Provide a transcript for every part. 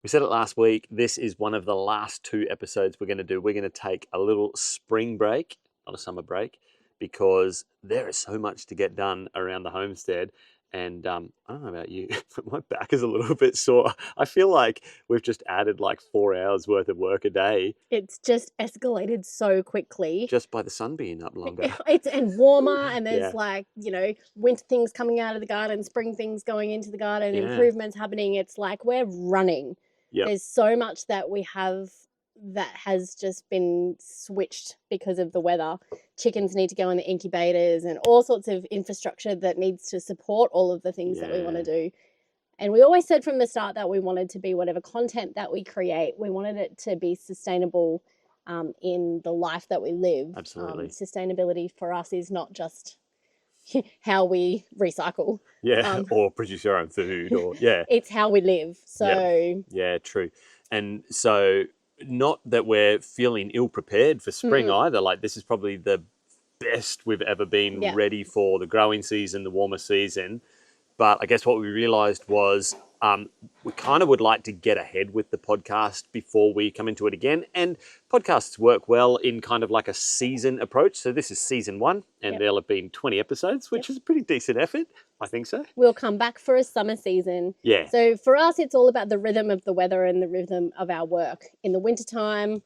We said it last week. This is one of the last 2 episodes we're going to do. We're going to take a little spring break, not a summer break, because there is so much to get done around the homestead. And I don't know about you, but my back is a little bit sore. I feel like we've just added like 4 hours worth of work a day. It's just escalated so quickly. Just by the sun being up longer. And warmer, and there's winter things coming out of the garden, spring things going into the garden, improvements happening. It's like we're running. Yep. There's so much that we have that has just been switched because of the weather. Chickens need to go in the incubators and all sorts of infrastructure that needs to support all of the things that we want to do. And we always said from the start that we wanted to be whatever content that we create, we wanted it to be sustainable in the life that we live. Absolutely. Sustainability for us is not just how we recycle. Or produce our own food or It's how we live. So yeah, true. And so not that we're feeling ill prepared for spring either. Like this is probably the best we've ever been ready for the growing season, the warmer season. But I guess what we realized was we kind of would like to get ahead with the podcast before we come into it again. And podcasts work well in kind of like a season approach. So this is season 1 and there'll have been 20 episodes, which is a pretty decent effort. I think so. We'll come back for a summer season. Yeah. So for us, it's all about the rhythm of the weather and the rhythm of our work. In the wintertime,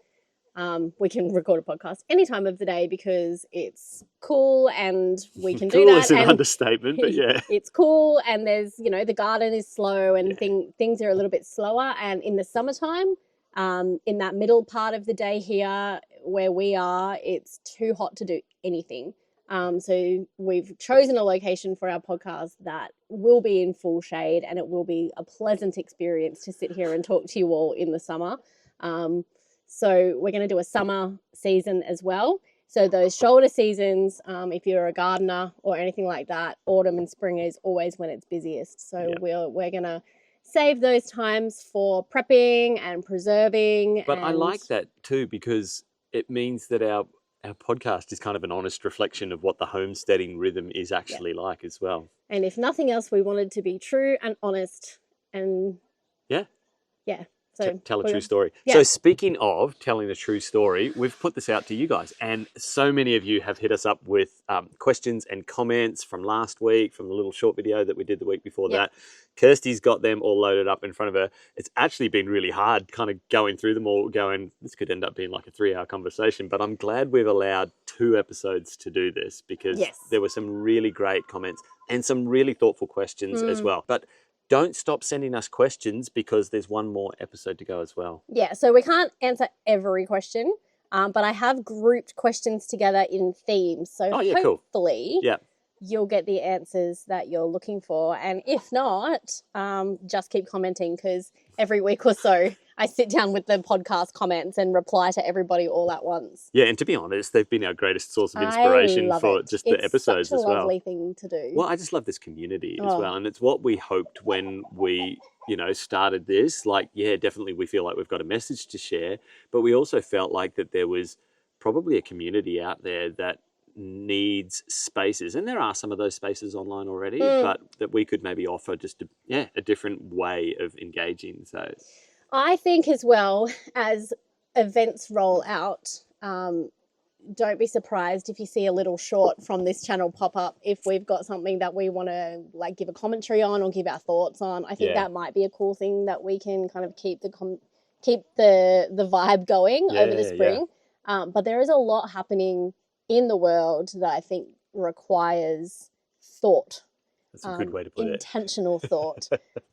we can record a podcast any time of the day because it's cool and we can do that. Cool is an understatement, but yeah. It's cool and there's, the garden is slow and things are a little bit slower. And in the summertime, in that middle part of the day here where we are, it's too hot to do anything. So we've chosen a location for our podcast that will be in full shade and it will be a pleasant experience to sit here and talk to you all in the summer. So we're going to do a summer season as well. So those shoulder seasons, if you're a gardener or anything like that, autumn and spring is always when it's busiest. So we're going to save those times for prepping and preserving. But I like that too because it means that our podcast is kind of an honest reflection of what the homesteading rhythm is actually like as well. And if nothing else, we wanted to be true and honest and so tell a true story. So speaking of telling a true story, we've put this out to you guys and so many of you have hit us up with questions and comments from last week, from the little short video that we did the week before that. Kirsty's got them all loaded up in front of her. It's actually been really hard kind of going through them all, going, this could end up being like a 3-hour conversation, but I'm glad we've allowed 2 episodes to do this because there were some really great comments and some really thoughtful questions as well. But don't stop sending us questions because there's one more episode to go as well. Yeah, so we can't answer every question, but I have grouped questions together in themes. So hopefully you'll get the answers that you're looking for. And if not, just keep commenting because every week or so I sit down with the podcast comments and reply to everybody all at once. Yeah, and to be honest, they've been our greatest source of inspiration for just the episodes as well. It's such a lovely thing to do. Well, I just love this community as well. And it's what we hoped when we, started this. Like, definitely we feel like we've got a message to share, but we also felt like that there was probably a community out there that needs spaces. And there are some of those spaces online already, but that we could maybe offer just a different way of engaging. So I think as well as events roll out, don't be surprised if you see a little short from this channel pop up if we've got something that we want to give a commentary on or give our thoughts on. I think that might be a cool thing that we can kind of keep the vibe going over the spring. But there is a lot happening in the world that I think requires thought. That's a good way to put intentional thought.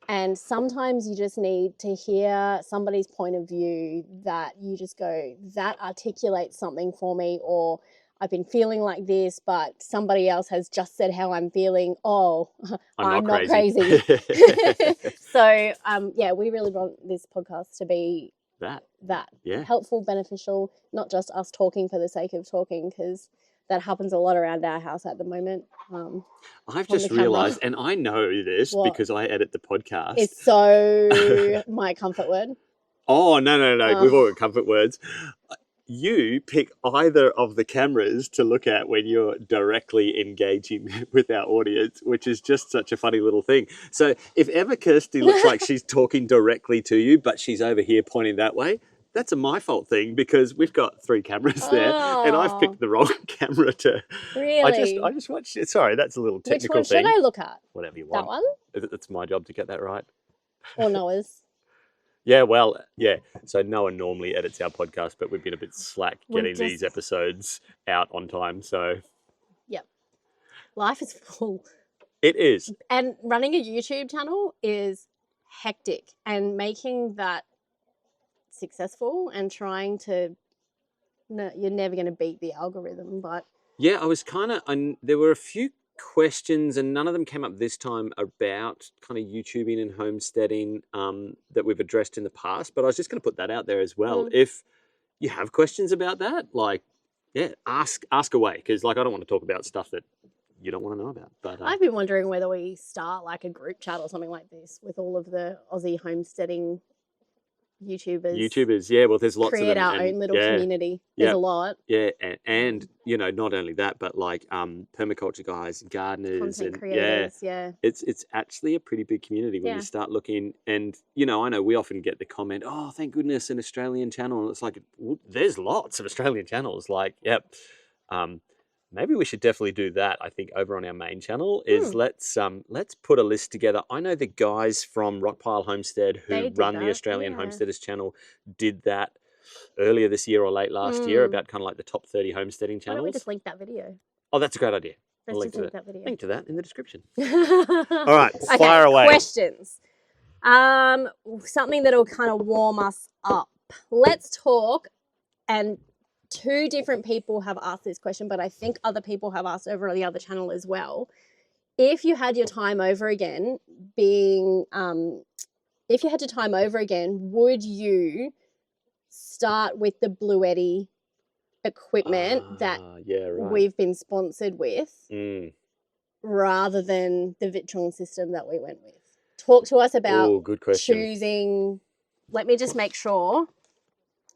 And sometimes you just need to hear somebody's point of view that you just go, that articulates something for me, or I've been feeling like this, but somebody else has just said how I'm feeling. Oh, I'm not crazy. So, we really want this podcast to be that helpful, beneficial, not just us talking for the sake of talking, because that happens a lot around our house at the moment. I've just realised, and I know this because I edit the podcast. It's so my comfort word. Oh, no. We've all got comfort words. you pick either of the cameras to look at when you're directly engaging with our audience, which is just such a funny little thing. So if ever Kirsty looks like she's talking directly to you, but she's over here pointing that way, that's a my fault thing because we've got 3 cameras there and I've picked the wrong camera to... Really? I just watched it. Sorry, that's a little technical Which one thing. should I look at? Whatever you want. That one? It's my job to get that right. Or Noah's? Yeah, well, yeah. So Noah normally edits our podcast, but we've been a bit slack getting these episodes out on time. So, yep, life is full. It is. And running a YouTube channel is hectic, and making that successful and trying to, no, you're never going to beat the algorithm, but yeah, I was kind of, there were a few questions and none of them came up this time about kind of YouTubing and homesteading that we've addressed in the past, but I was just going to put that out there as well. If you have questions about that, like, yeah, ask away, because like I don't want to talk about stuff that you don't want to know about. But I've been wondering whether we start like a group chat or something like this with all of the Aussie homesteading YouTubers, yeah. Well, there's lots of them. Create our own little community. There's a lot. Yeah, and you know, not only that, but like permaculture guys and gardeners, Content and creators, yeah. It's actually a pretty big community when you start looking. And you know, I know we often get the comment, "Oh, thank goodness, an Australian channel." And it's like, well, there's lots of Australian channels. Like, yep. Maybe we should definitely do that. I think over on our main channel is let's put a list together. I know the guys from Rockpile Homestead who run the Australian Homesteaders channel did that earlier this year or late last year about kind of like the top 30 homesteading channels. Why don't we just link that video? Oh, that's a great idea. Let's just link that video. Link to that in the description. All right, fire away. Questions. Something that'll kind of warm us up. Let's talk, and 2 different people have asked this question, but I think other people have asked over on the other channel as well. If you had your time over again, would you start with the Bluetti equipment that we've been sponsored with rather than the Vitron system that we went with? Talk to us about choosing. Let me just make sure.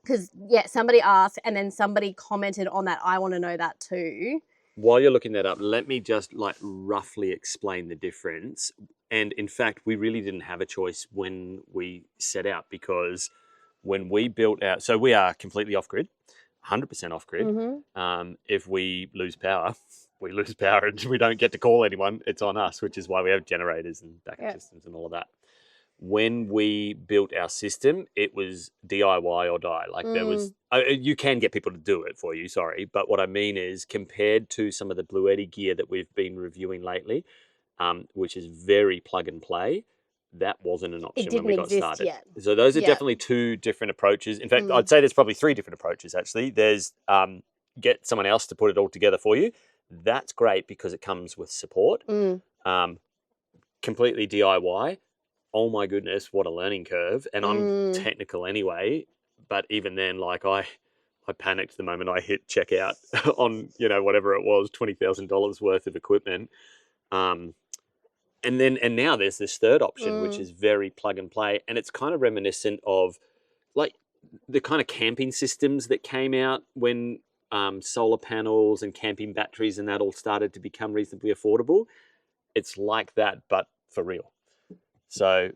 Because, somebody asked and then somebody commented on that. I want to know that too. While you're looking that up, let me just like roughly explain the difference. And in fact, we really didn't have a choice when we set out, because when we built out, so we are completely off-grid, 100% off-grid. Mm-hmm. If we lose power, we lose power and we don't get to call anyone. It's on us, which is why we have generators and backup systems and all of that. When we built our system, it was DIY or die. Like there was, you can get people to do it for you, sorry. But what I mean is, compared to some of the Bluetti gear that we've been reviewing lately, which is very plug and play, that wasn't an option when we got started. Yet. So those are definitely 2 different approaches. In fact, I'd say there's probably 3 different approaches actually. There's get someone else to put it all together for you. That's great because it comes with support. Completely DIY. Oh my goodness, what a learning curve. And I'm technical anyway, but even then, like I panicked the moment I hit checkout on, you know, whatever it was, $20,000 worth of equipment. And now there's this third option, which is very plug and play. And it's kind of reminiscent of like the kind of camping systems that came out when solar panels and camping batteries and that all started to become reasonably affordable. It's like that, but for real. So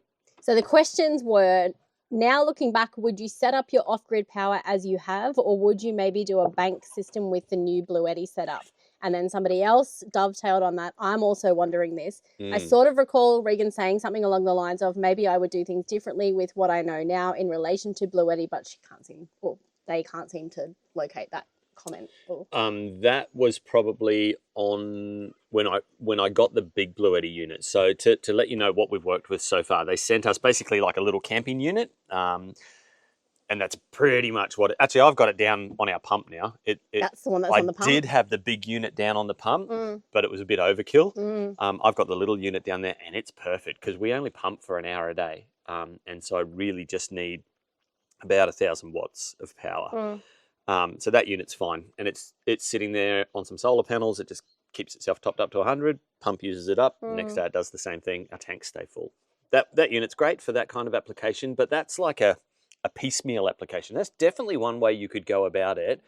the questions were, now looking back, would you set up your off-grid power as you have, or would you maybe do a bank system with the new Bluetti setup? And then somebody else dovetailed on that. I'm also wondering this. I sort of recall Regan saying something along the lines of, maybe I would do things differently with what I know now in relation to Bluetti, but they can't seem to locate that comment. That was probably on when I got the big Bluetti unit. So to let you know what we've worked with so far, they sent us basically like a little camping unit, and that's pretty much what. Actually, I've got it down on our pump now. That's the one that's on the pump. I did have the big unit down on the pump, but it was a bit overkill. I've got the little unit down there, and it's perfect because we only pump for an hour a day, and so I really just need about 1,000 watts of power. So that unit's fine, and it's sitting there on some solar panels. It just keeps itself topped up to 100. Pump uses it up. Next day it does the same thing. Our tanks stay full. That unit's great for that kind of application, but that's like a a piecemeal application. That's definitely one way you could go about it.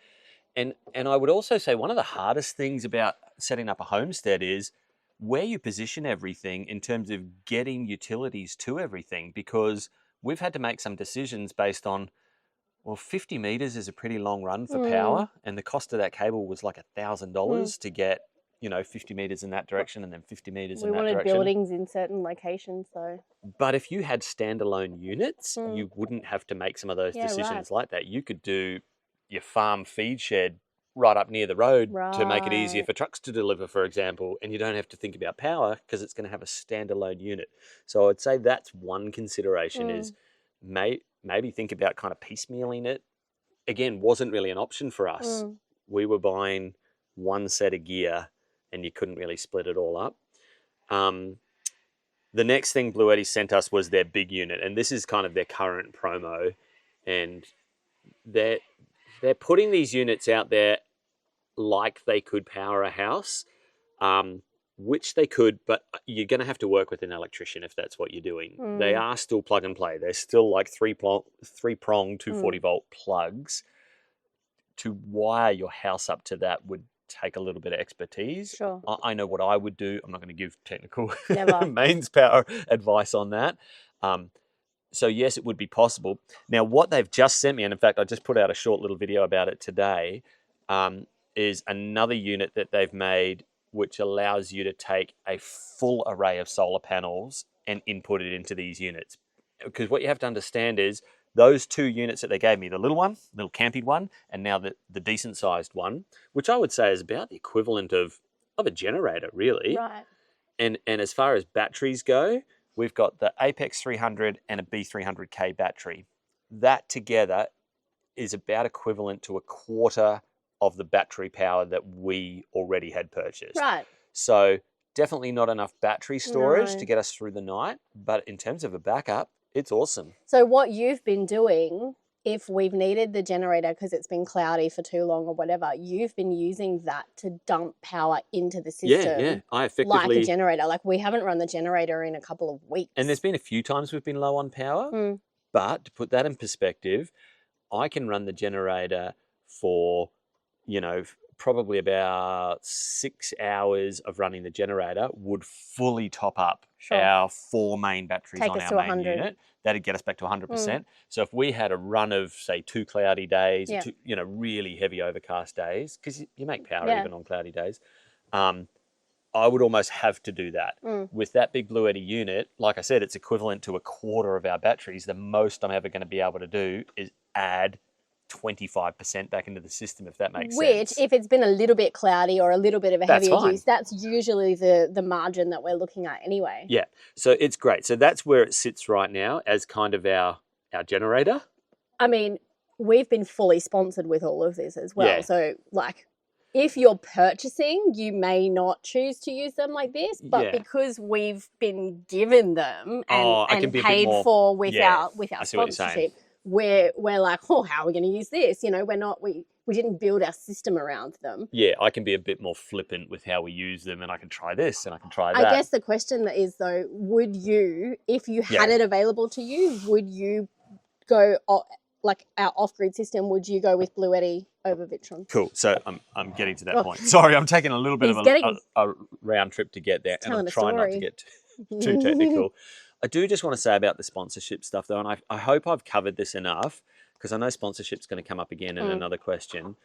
And I would also say one of the hardest things about setting up a homestead is where you position everything in terms of getting utilities to everything, because we've had to make some decisions based on, well, 50 meters is a pretty long run for power, and the cost of that cable was like $1,000 to get, 50 meters in that direction and then 50 meters in that direction. We wanted buildings in certain locations, though. But if you had standalone units, you wouldn't have to make some of those decisions like that. You could do your farm feed shed right up near the road to make it easier for trucks to deliver, for example, and you don't have to think about power because it's going to have a standalone unit. So I'd say that's one consideration is maybe think about kind of piecemealing it. Again, wasn't really an option for us. We were buying one set of gear and you couldn't really split it all up. The next thing Blue Eddy sent us was their big unit, and this is kind of their current promo, and they're putting these units out there like they could power a house, which they could, but you're going to have to work with an electrician if that's what you're doing. They are still plug and play. They're still like three-prong 240-volt plugs. To wire your house up to that would take a little bit of expertise. Sure. I know what I would do. I'm not going to give technical mains power advice on that. So yes, it would be possible. Now, what they've just sent me, and in fact, I just put out a short little video about it today, is another unit that they've made which allows you to take a full array of solar panels and input it into these units. Because what you have to understand is those two units that they gave me, the little one, little camping one, and now the decent sized one, which I would say is about the equivalent of a generator, really. Right. And as far as batteries go, we've got the Apex 300 and a B300K battery. That together is about equivalent to a quarter of the battery power that we already had purchased. Right. So definitely not enough battery storage to get us through the night, but in terms of a backup, it's awesome. So what you've been doing, if we've needed the generator because it's been cloudy for too long or whatever, you've been using that to dump power into the system. Yeah. I effectively... like a generator. Like we haven't run the generator in a couple of weeks. And there's been a few times we've been low on power, but to put that in perspective, I can run the generator for, probably about 6 hours of running the generator would fully top up our 4 main batteries on our main unit. That'd get us back to 100%. So if we had a run of, say, 2 cloudy days, two, really heavy overcast days, because you make power even on cloudy days, I would almost have to do that. With that big Blue Eddy unit, like I said, it's equivalent to a quarter of our batteries. The most I'm ever going to be able to do is add 25% back into the system, if that makes sense. Which, if it's been a little bit cloudy or a little bit of a heavier use, that's usually the margin that we're looking at anyway. Yeah, so it's great. So that's where it sits right now as kind of our generator. I mean, we've been fully sponsored with all of this as well. Yeah. So, like, if you're purchasing, you may not choose to use them like this, but because we've been given them and paid for with our sponsorship, we're like, how are we going to use this? We didn't build our system around them. Yeah, I can be a bit more flippant with how we use them, and I can try this and I can try that. I guess the question is, though, would you, if you had it available to you, would you go, like our off-grid system, would you go with Blue Eddy over Victron? Cool. So I'm getting to that point. Sorry, I'm taking a little bit of a round trip to get there, and I'm trying not to get too technical. I do just want to say about the sponsorship stuff, though, and I hope I've covered this enough, because I know sponsorship's going to come up again in another question.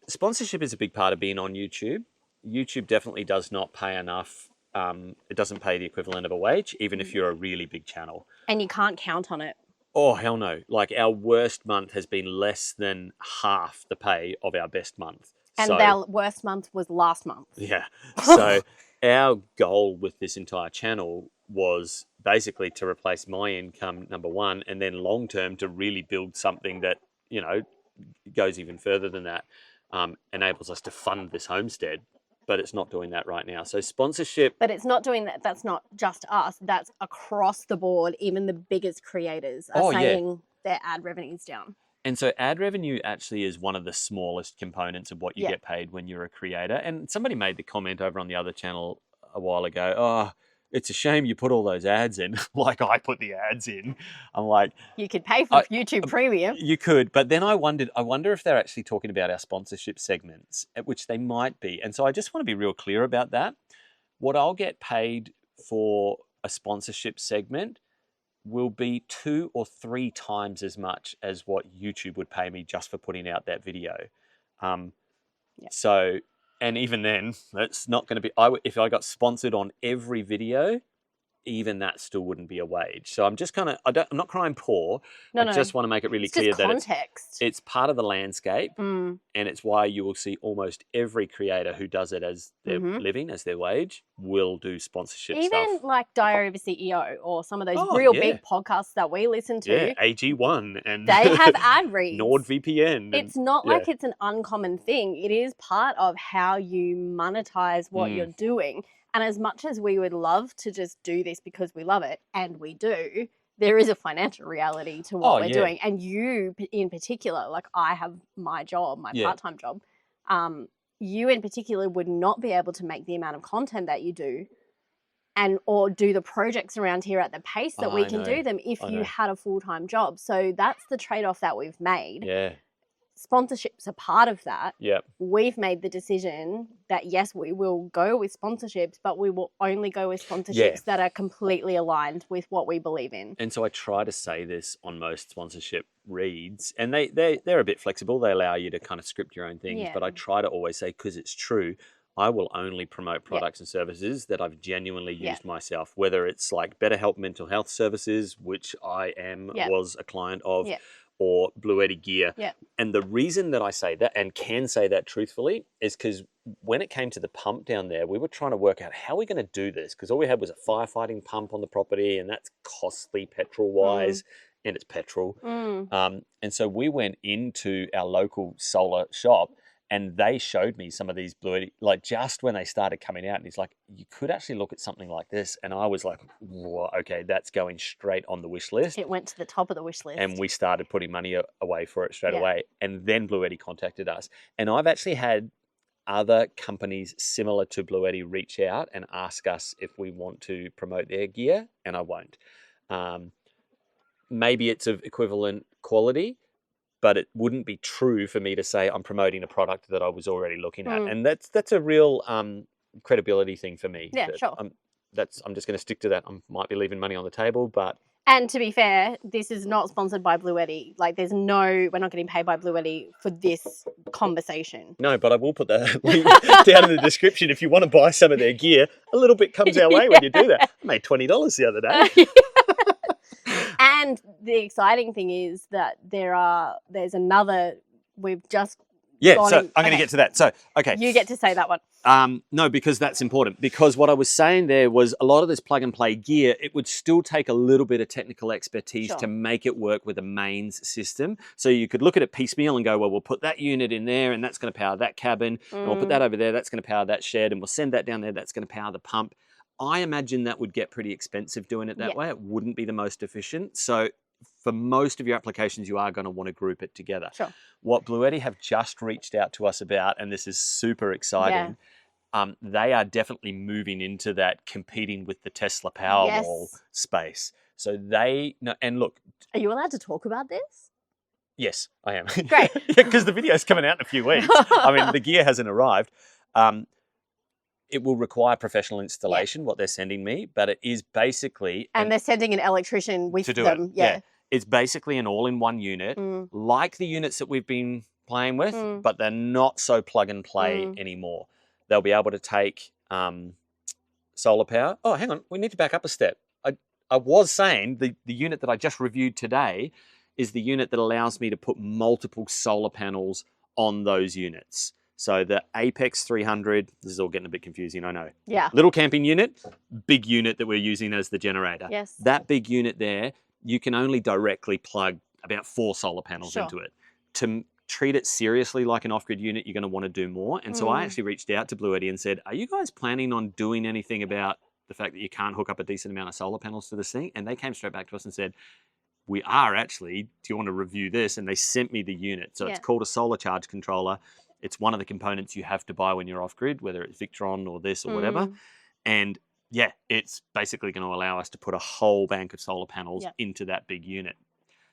Sponsorship is a big part of being on YouTube. YouTube definitely does not pay enough. It doesn't pay the equivalent of a wage, even if you're a really big channel. And you can't count on it. Oh, hell no. Like, our worst month has been less than half the pay of our best month. And our worst month was last month. Yeah. So our goal with this entire channel was basically to replace my income, number one, and then long term to really build something that, goes even further than that, enables us to fund this homestead. But it's not doing that right now. So sponsorship... But it's not doing that. That's not just us. That's across the board. Even the biggest creators are saying their ad revenue's down. And so ad revenue actually is one of the smallest components of what you get paid when you're a creator. And somebody made the comment over on the other channel a while ago, it's a shame you put all those ads in, like I put the ads in. I'm like, You could pay for YouTube Premium. you could, but then I wonder if they're actually talking about our sponsorship segments, which they might be. And so I just want to be real clear about that. What I'll get paid for a sponsorship segment will be 2 or 3 times as much as what YouTube would pay me just for putting out that video. So, and even then, that's not going to be, if I got sponsored on every video, even that still wouldn't be a wage. So I'm just kind of, I'm not crying poor. I just want to make it really clear that it's part of the landscape, and it's why you will see almost every creator who does it as their living, as their wage, will do sponsorship stuff. Even like Diary of a CEO or some of those big podcasts that we listen to. Yeah, AG1 and they have ad reads. NordVPN. It's not like it's an uncommon thing. It is part of how you monetize what you're doing. And as much as we would love to just do this because we love it, and we do, there is a financial reality to what we're doing. And you in particular, like I have my job, my part-time job, you in particular would not be able to make the amount of content that you do or do the projects around here at the pace that we can do them if you had a full-time job. So that's the trade-off that we've made. Yeah. Sponsorships are part of that. Yeah. We've made the decision that, yes, we will go with sponsorships, but we will only go with sponsorships that are completely aligned with what we believe in. And so I try to say this on most sponsorship reads, and they're a bit flexible. They allow you to kind of script your own things, but I try to always say, because it's true, I will only promote products and services that I've genuinely used myself, whether it's like BetterHelp Mental Health Services, which I was a client of, or Blue Eddy gear. And the reason that I say that and can say that truthfully is because when it came to the pump down there, we were trying to work out how we're going to do this, because all we had was a firefighting pump on the property, and that's costly petrol-wise, and it's petrol. And so we went into our local solar shop, and they showed me some of these Blue Eddy, like just when they started coming out, and he's like, you could actually look at something like this. And I was like, whoa, okay, that's going straight on the wish list. It went to the top of the wish list. And we started putting money away for it straight away. And then Blue Eddy contacted us. And I've actually had other companies similar to Blue Eddy reach out and ask us if we want to promote their gear, and I won't. Maybe it's of equivalent quality, but it wouldn't be true for me to say I'm promoting a product that I was already looking at. And that's a real credibility thing for me. Yeah, sure. I'm just going to stick to that. I might be leaving money on the table, but... And to be fair, this is not sponsored by Blue Eddy. Like, we're not getting paid by Blue Eddy for this conversation. No, but I will put that link down in the description. If you want to buy some of their gear, a little bit comes our way when you do that. I made $20 the other day. And the exciting thing is that there's another, we've just gone so I'm going to get to that. So, okay. You get to say that one. No, because that's important. Because what I was saying there was a lot of this plug and play gear, it would still take a little bit of technical expertise to make it work with a mains system. So you could look at it piecemeal and go, well, we'll put that unit in there and that's going to power that cabin. And we'll put that over there, that's going to power that shed. And we'll send that down there, that's going to power the pump. I imagine that would get pretty expensive doing it that way. It wouldn't be the most efficient. So for most of your applications, you are going to want to group it together. Sure. What Blue Eddy have just reached out to us about, and this is super exciting, they are definitely moving into that competing with the Tesla Powerwall space. So and look. Are you allowed to talk about this? Yes, I am. Great. Because the video's coming out in a few weeks. I mean, the gear hasn't arrived. It will require professional installation, what they're sending me, but it is basically... And they're sending an electrician with them. Yeah. It's basically an all-in-one unit, like the units that we've been playing with, but they're not so plug and play anymore. They'll be able to take solar power. Oh, hang on. We need to back up a step. I was saying the unit that I just reviewed today is the unit that allows me to put multiple solar panels on those units. So the Apex 300, this is all getting a bit confusing, I know. Yeah. Little camping unit, big unit that we're using as the generator. Yes. That big unit there, you can only directly plug about 4 solar panels into it. To treat it seriously like an off-grid unit, you're going to want to do more. And so I actually reached out to Blue Eddy and said, are you guys planning on doing anything about the fact that you can't hook up a decent amount of solar panels to this thing? And they came straight back to us and said, we are actually, do you want to review this? And they sent me the unit. So it's called a solar charge controller. It's one of the components you have to buy when you're off-grid, whether it's Victron or this or whatever. And yeah, it's basically going to allow us to put a whole bank of solar panels into that big unit.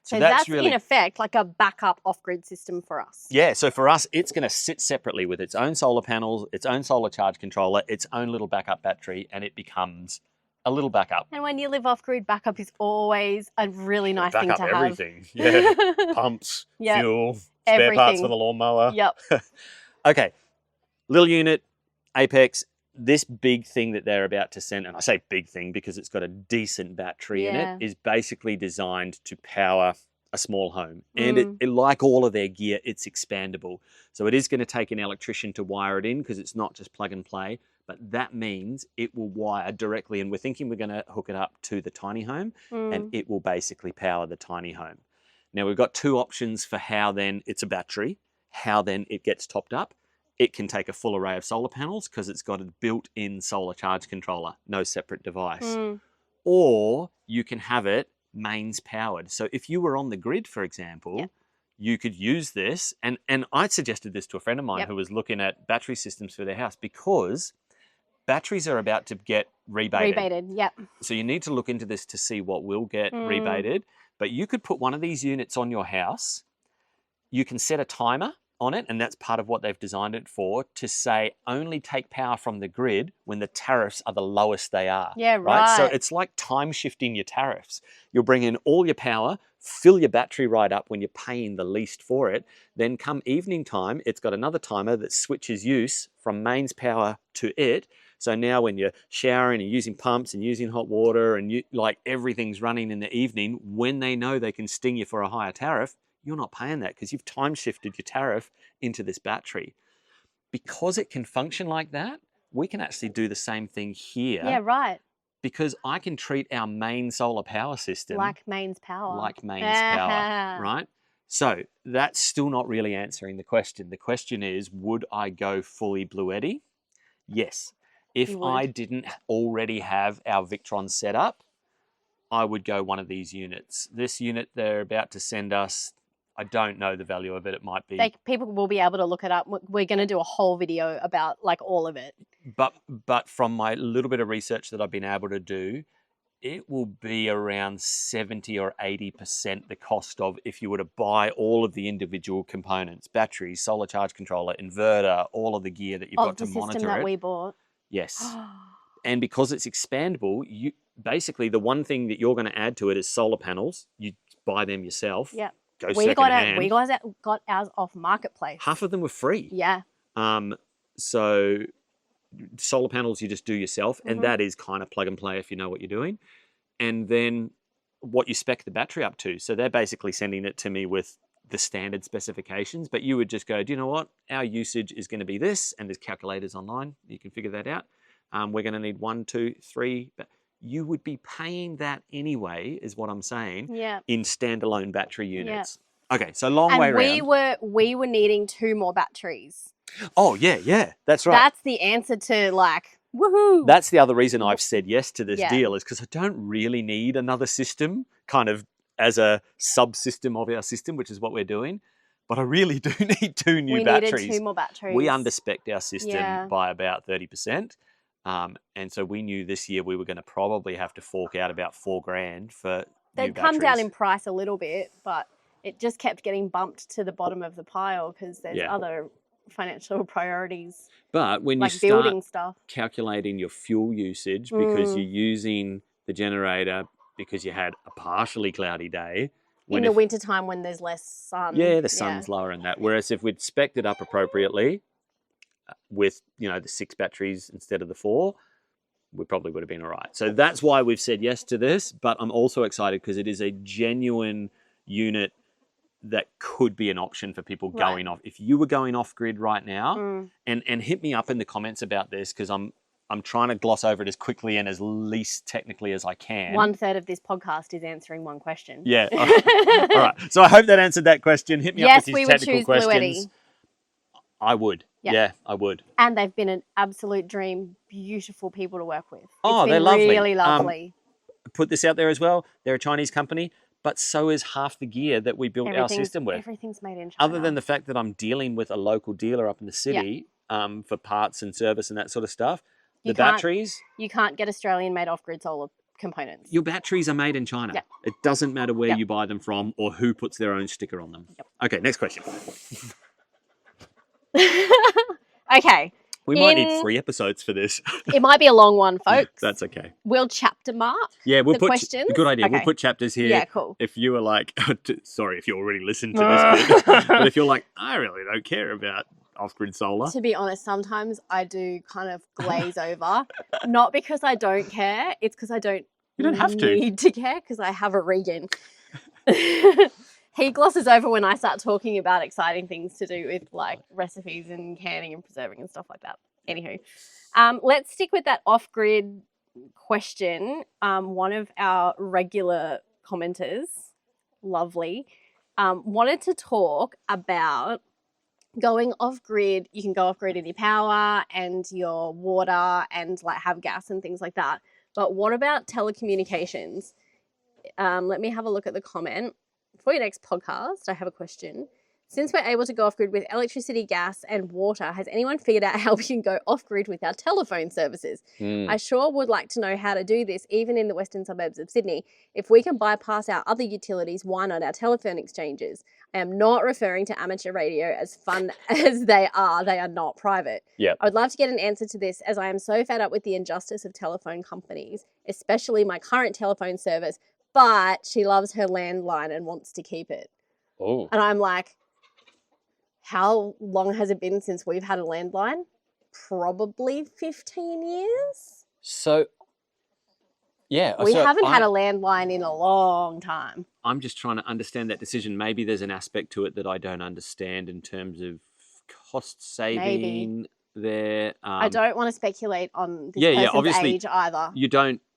So that's really, in effect, like a backup off-grid system for us. Yeah, so for us, it's going to sit separately with its own solar panels, its own solar charge controller, its own little backup battery, and it becomes a little backup. And when you live off-grid, backup is always a really nice thing to have. Everything. Yeah, pumps, fuel, spare parts for the lawnmower. Yep. Okay, little unit, Apex. This big thing that they're about to send, and I say big thing because it's got a decent battery in it, is basically designed to power a small home. And it, like all of their gear, it's expandable. So it is going to take an electrician to wire it in because it's not just plug and play, but that means it will wire directly. And we're thinking we're going to hook it up to the tiny home and it will basically power the tiny home. Now we've got two options for how then it's a battery, how then it gets topped up. It can take a full array of solar panels because it's got a built-in solar charge controller, no separate device. Or you can have it mains powered. So if you were on the grid, for example, you could use this. And I suggested this to a friend of mine who was looking at battery systems for their house because batteries are about to get rebated. So you need to look into this to see what will get rebated. But you could put one of these units on your house. You can set a timer on it, and that's part of what they've designed it for, to say only take power from the grid when the tariffs are the lowest they are. Yeah, right. So it's like time shifting your tariffs. You'll bring in all your power, fill your battery right up when you're paying the least for it. Then come evening time, it's got another timer that switches use from mains power to it. So now when you're showering and using pumps and using hot water and everything's running in the evening, when they know they can sting you for a higher tariff, you're not paying that because you've time shifted your tariff into this battery. Because it can function like that, we can actually do the same thing here. Yeah, right. Because I can treat our main solar power system like mains power. Right? So that's still not really answering the question. The question is, would I go fully Bluetti? Yes. If I didn't already have our Victron set up, I would go one of these units. This unit they're about to send us, I don't know the value of it. It might be... people will be able to look it up. We're going to do a whole video about all of it. But from my little bit of research that I've been able to do, it will be around 70 or 80% the cost of if you were to buy all of the individual components, batteries, solar charge controller, inverter, all of the gear that you've got to monitor it. Of the system that we bought. Yes. And because it's expandable, basically the one thing that you're going to add to it is solar panels. You buy them yourself. Yeah. We got ours off Marketplace. Half of them were free. Yeah. So solar panels you just do yourself, and that is kind of plug and play if you know what you're doing. And then what you spec the battery up to. So they're basically sending it to me with the standard specifications, but you would just go, do you know what? Our usage is going to be this, and there's calculators online. You can figure that out. We're going to need 1, 2, 3. But you would be paying that anyway, is what I'm saying, in standalone battery units. Yeah. Okay, so long way around. We were needing 2 more batteries. Oh, yeah, that's right. That's the answer to woohoo. That's the other reason I've said yes to this deal, is because I don't really need another system kind of as a subsystem of our system, which is what we're doing. But I really do need 2 new batteries. We needed 2 more batteries. We underspec'd our system by about 30%. And so we knew this year we were going to probably have to fork out about $4,000 for new batteries. They'd come down in price a little bit, but it just kept getting bumped to the bottom of the pile because there's other financial priorities. But when you start calculating your fuel usage because you're using the generator because you had a partially cloudy day. In the wintertime when there's less sun. Yeah, the sun's lower and that. Whereas if we'd spec'd it up appropriately with, the 6 batteries instead of the 4, we probably would have been all right. So that's why we've said yes to this. But I'm also excited because it is a genuine unit that could be an option for people going off. If you were going off grid right now, and hit me up in the comments about this because I'm trying to gloss over it as quickly and as least technically as I can. 1/3 of this podcast is answering one question. Yeah. All right. So I hope that answered that question. Hit me up with these technical questions. Yes, we would choose Bluetti. I would. Yeah, I would. And they've been an absolute dream. Beautiful people to work with. They're lovely. Really lovely. Put this out there as well. They're a Chinese company, but so is half the gear that we built our system with. Everything's made in China. Other than the fact that I'm dealing with a local dealer up in the city for parts and service and that sort of stuff, The batteries? You can't get Australian-made off-grid solar components. Your batteries are made in China. Yep. It doesn't matter where Yep. you buy them from or who puts their own sticker on them. Yep. Okay, next question. Okay. We might need 3 episodes for this. It might be a long one, folks. That's okay. We'll chapter mark we'll the put questions. Good idea. Okay. We'll put chapters here. Yeah, cool. If you were like, sorry if you already listened to this bit, but if you're like, I really don't care about off-grid solar. To be honest, sometimes I do kind of glaze over. Not because I don't care, it's because I don't have to. need to care because I have a Regan. He glosses over when I start talking about exciting things to do with like recipes and canning and preserving and stuff like that. Anywho, let's stick with that off-grid question. One of our regular commenters, lovely, wanted to talk about going off-grid. You can go off-grid in your power and your water and like have gas and things like that. But what about telecommunications? Let me have a look at the comment. For your next podcast, I have a question. Since we're able to go off-grid with electricity, gas and water, has anyone figured out how we can go off-grid with our telephone services? I sure would like to know how to do this, even in the western suburbs of Sydney. If we can bypass our other utilities, why not our telephone exchanges? I am not referring to amateur radio, as fun as they are not private. Yep. I would love to get an answer to this, as I am so fed up with the injustice of telephone companies, especially my current telephone service, but she loves her landline and wants to keep it. Oh. And I'm like, how long has it been since we've had a landline? Probably 15 years. So, yeah. We haven't had a landline in a long time. I'm just trying to understand that decision. Maybe there's an aspect to it that I don't understand in terms of cost saving there. I don't want to speculate on this person's obviously, age either.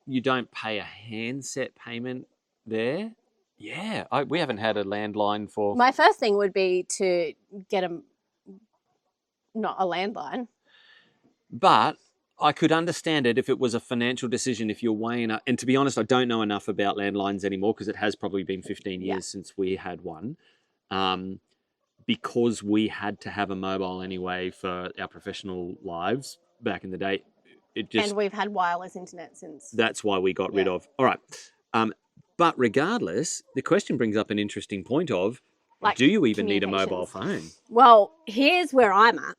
You don't pay a handset payment there. Yeah, we haven't had a landline for... My first thing would be to get not a landline. But I could understand it if it was a financial decision, if you're weighing up. And to be honest, I don't know enough about landlines anymore because it has probably been 15 years since we had one. Because we had to have a mobile anyway for our professional lives back in the day. And we've had wireless internet since. That's why we got rid of. All right. But regardless, the question brings up an interesting point of, like, do you even need a mobile phone? Well, here's where I'm at.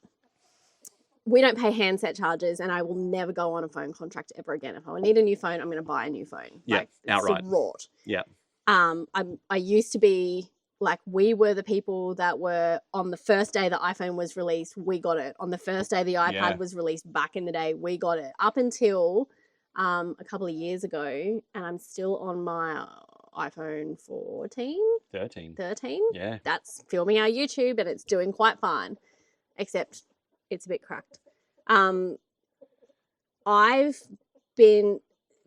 We don't pay handset charges, and I will never go on a phone contract ever again. If I need a new phone, I'm going to buy a new phone. Yeah, outright. It's rot. Yeah. I used to be... Like, we were the people that were on the first day the iPhone was released, we got it. On the first day the iPad was released back in the day, we got it. Up until a couple of years ago, and I'm still on my iPhone 14? 13. 13? Yeah. That's filming our YouTube, and it's doing quite fine, except it's a bit cracked.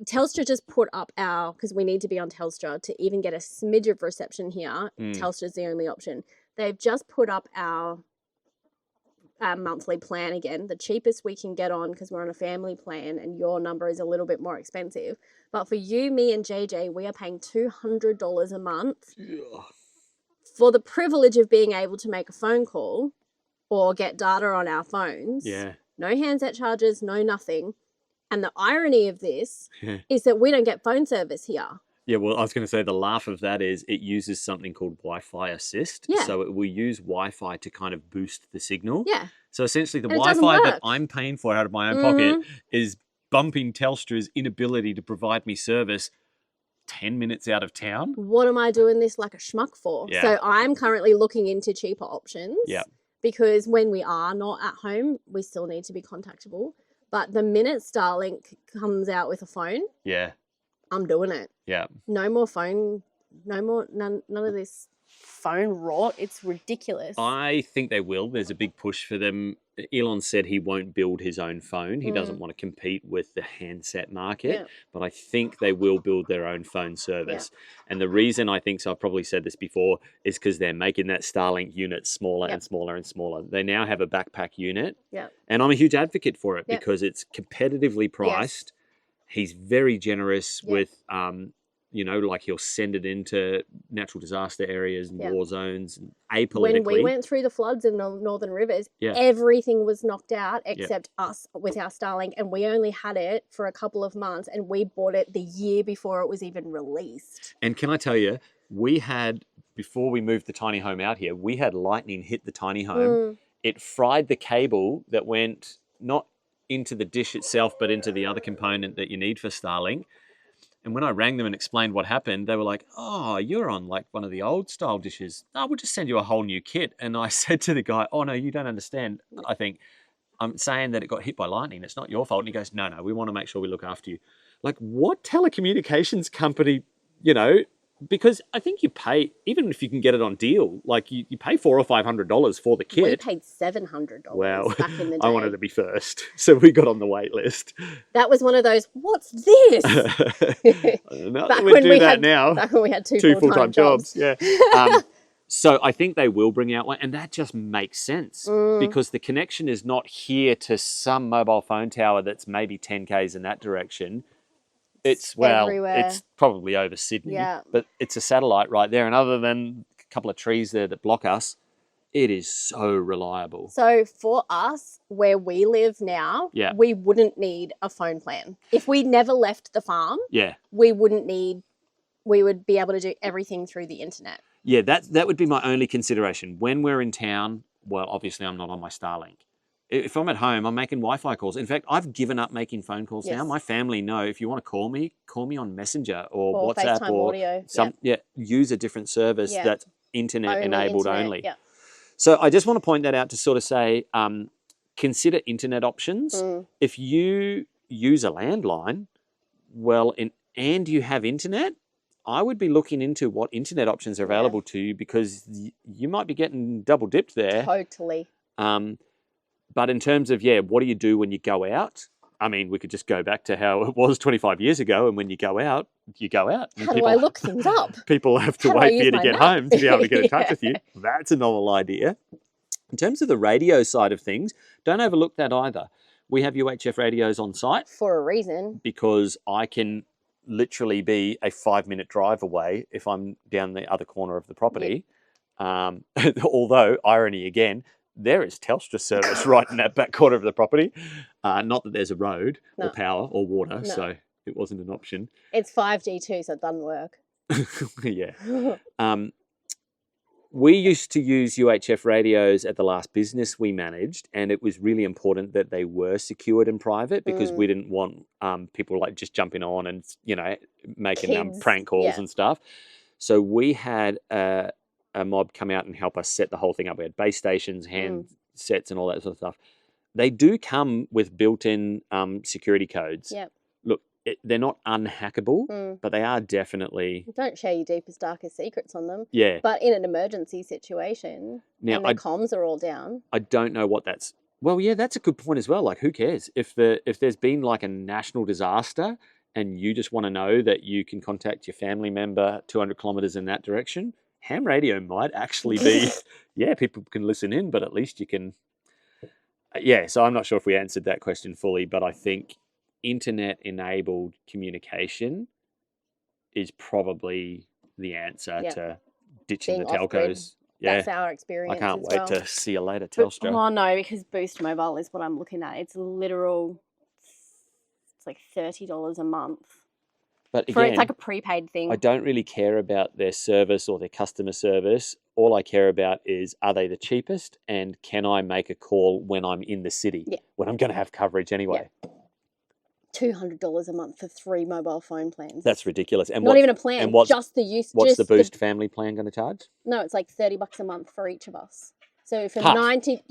Telstra just put up because we need to be on Telstra to even get a smidge of reception here. Telstra's the only option. They've just put up our monthly plan again, the cheapest we can get on because we're on a family plan and your number is a little bit more expensive. But for you, me and JJ, we are paying $200 a month for the privilege of being able to make a phone call or get data on our phones. Yeah. No handset charges, no nothing. And the irony of this is that we don't get phone service here. Yeah, well, I was going to say the laugh of that is it uses something called Wi-Fi Assist. Yeah. So we use Wi-Fi to kind of boost the signal. Yeah. So essentially the Wi-Fi that I'm paying for out of my own pocket is bumping Telstra's inability to provide me service 10 minutes out of town. What am I doing this like a schmuck for? Yeah. So I'm currently looking into cheaper options. Yeah. Because when we are not at home, we still need to be contactable. But the minute Starlink comes out with a phone, I'm doing it. Yeah. No more phone, none of this phone rot. It's ridiculous. I think they will. There's a big push for them. Elon said he won't build his own phone. He doesn't want to compete with the handset market, but I think they will build their own phone service. And the reason I think so, I've probably said this before, is because they're making that Starlink unit smaller and smaller and smaller. They now have a backpack unit, and I'm a huge advocate for it because it's competitively priced. He's very generous with like he'll send it into natural disaster areas and war zones and apolitically. When we went through the floods in the Northern Rivers, everything was knocked out except us with our Starlink, and we only had it for a couple of months, and we bought it the year before it was even released. And can I tell you, before we moved the tiny home out here, we had lightning hit the tiny home. It fried the cable that went not into the dish itself, but into the other component that you need for Starlink. And when I rang them and explained what happened, they were like, "Oh, you're on like one of the old style dishes. No, we'll just send you a whole new kit." And I said to the guy, "Oh, no, you don't understand. I think I'm saying that it got hit by lightning. It's not your fault." And he goes, No, we want to make sure we look after you. Like, what telecommunications company, because I think you pay, even if you can get it on deal, like you pay $400 or $500 for the kit. We paid $700 back in the day. I wanted to be first, so we got on the wait list. That was one of those, what's this? Back when we had two full-time jobs. Yeah. So I think they will bring out one, and that just makes sense because the connection is not here to some mobile phone tower that's maybe 10 Ks in that direction. It's everywhere. It's probably over Sydney, but it's a satellite right there. And other than a couple of trees there that block us, it is so reliable. So for us, where we live now, we wouldn't need a phone plan. If we never left the farm, we would be able to do everything through the internet. Yeah, that would be my only consideration. When we're in town, well, obviously I'm not on my Starlink. If I'm at home, I'm making Wi-Fi calls. In fact, I've given up making phone calls now. My family know if you want to call me on Messenger or WhatsApp FaceTime or audio. Use a different service that's internet enabled only. Yeah. So I just want to point that out to sort of say, consider internet options. If you use a landline, and you have internet, I would be looking into what internet options are available to you because you might be getting double dipped there. Totally. But in terms of, what do you do when you go out? I mean, we could just go back to how it was 25 years ago. And when you go out, you go out. How do I look things up? People have to wait for you to get home to be able to get in touch with you. That's a novel idea. In terms of the radio side of things, don't overlook that either. We have UHF radios on site. For a reason. Because I can literally be a 5-minute drive away if I'm down the other corner of the property. Although, irony again, there is Telstra service right in that back corner of the property. Not that there's a road or power or water, so it wasn't an option. It's 5G too, so it doesn't work. We used to use UHF radios at the last business we managed, and it was really important that they were secured and private because we didn't want people like just jumping on and making prank calls and stuff. So we had a mob come out and help us set the whole thing up. We had base stations, handsets, and all that sort of stuff. They do come with built-in security codes. Yep. Look, they're not unhackable, but they are definitely... Don't share your deepest, darkest secrets on them. Yeah. But in an emergency situation, and the comms are all down... I don't know what that's... Well, yeah, that's a good point as well. Like, who cares? If there's been like a national disaster and you just want to know that you can contact your family member 200 kilometres in that direction... Ham radio might actually be, people can listen in, but at least you can, so I'm not sure if we answered that question fully, but I think internet-enabled communication is probably the answer to ditching the telcos. That's our experience. I can't wait to see you later, Telstra. Oh, no, because Boost Mobile is what I'm looking at. It's like $30 a month. But again, it's like a prepaid thing. I don't really care about their service or their customer service. All I care about is, are they the cheapest and can I make a call when I'm in the city, when I'm going to have coverage anyway? $200 a month for 3 mobile phone plans. That's ridiculous. And not even a plan, and just the use. What's the Boost family plan going to charge? No, it's like $30 a month for each of us. So for half. 90,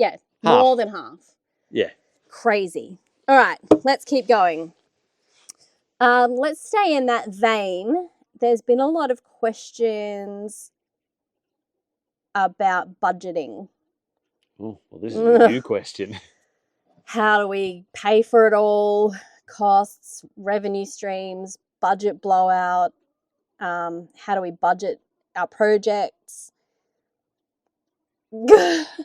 more than half. Yeah. Crazy. All right, let's keep going. Let's stay in that vein. There's been a lot of questions about budgeting. Oh, well, this is a new question. How do we pay for it all? Costs, revenue streams, budget blowout. How do we budget our projects?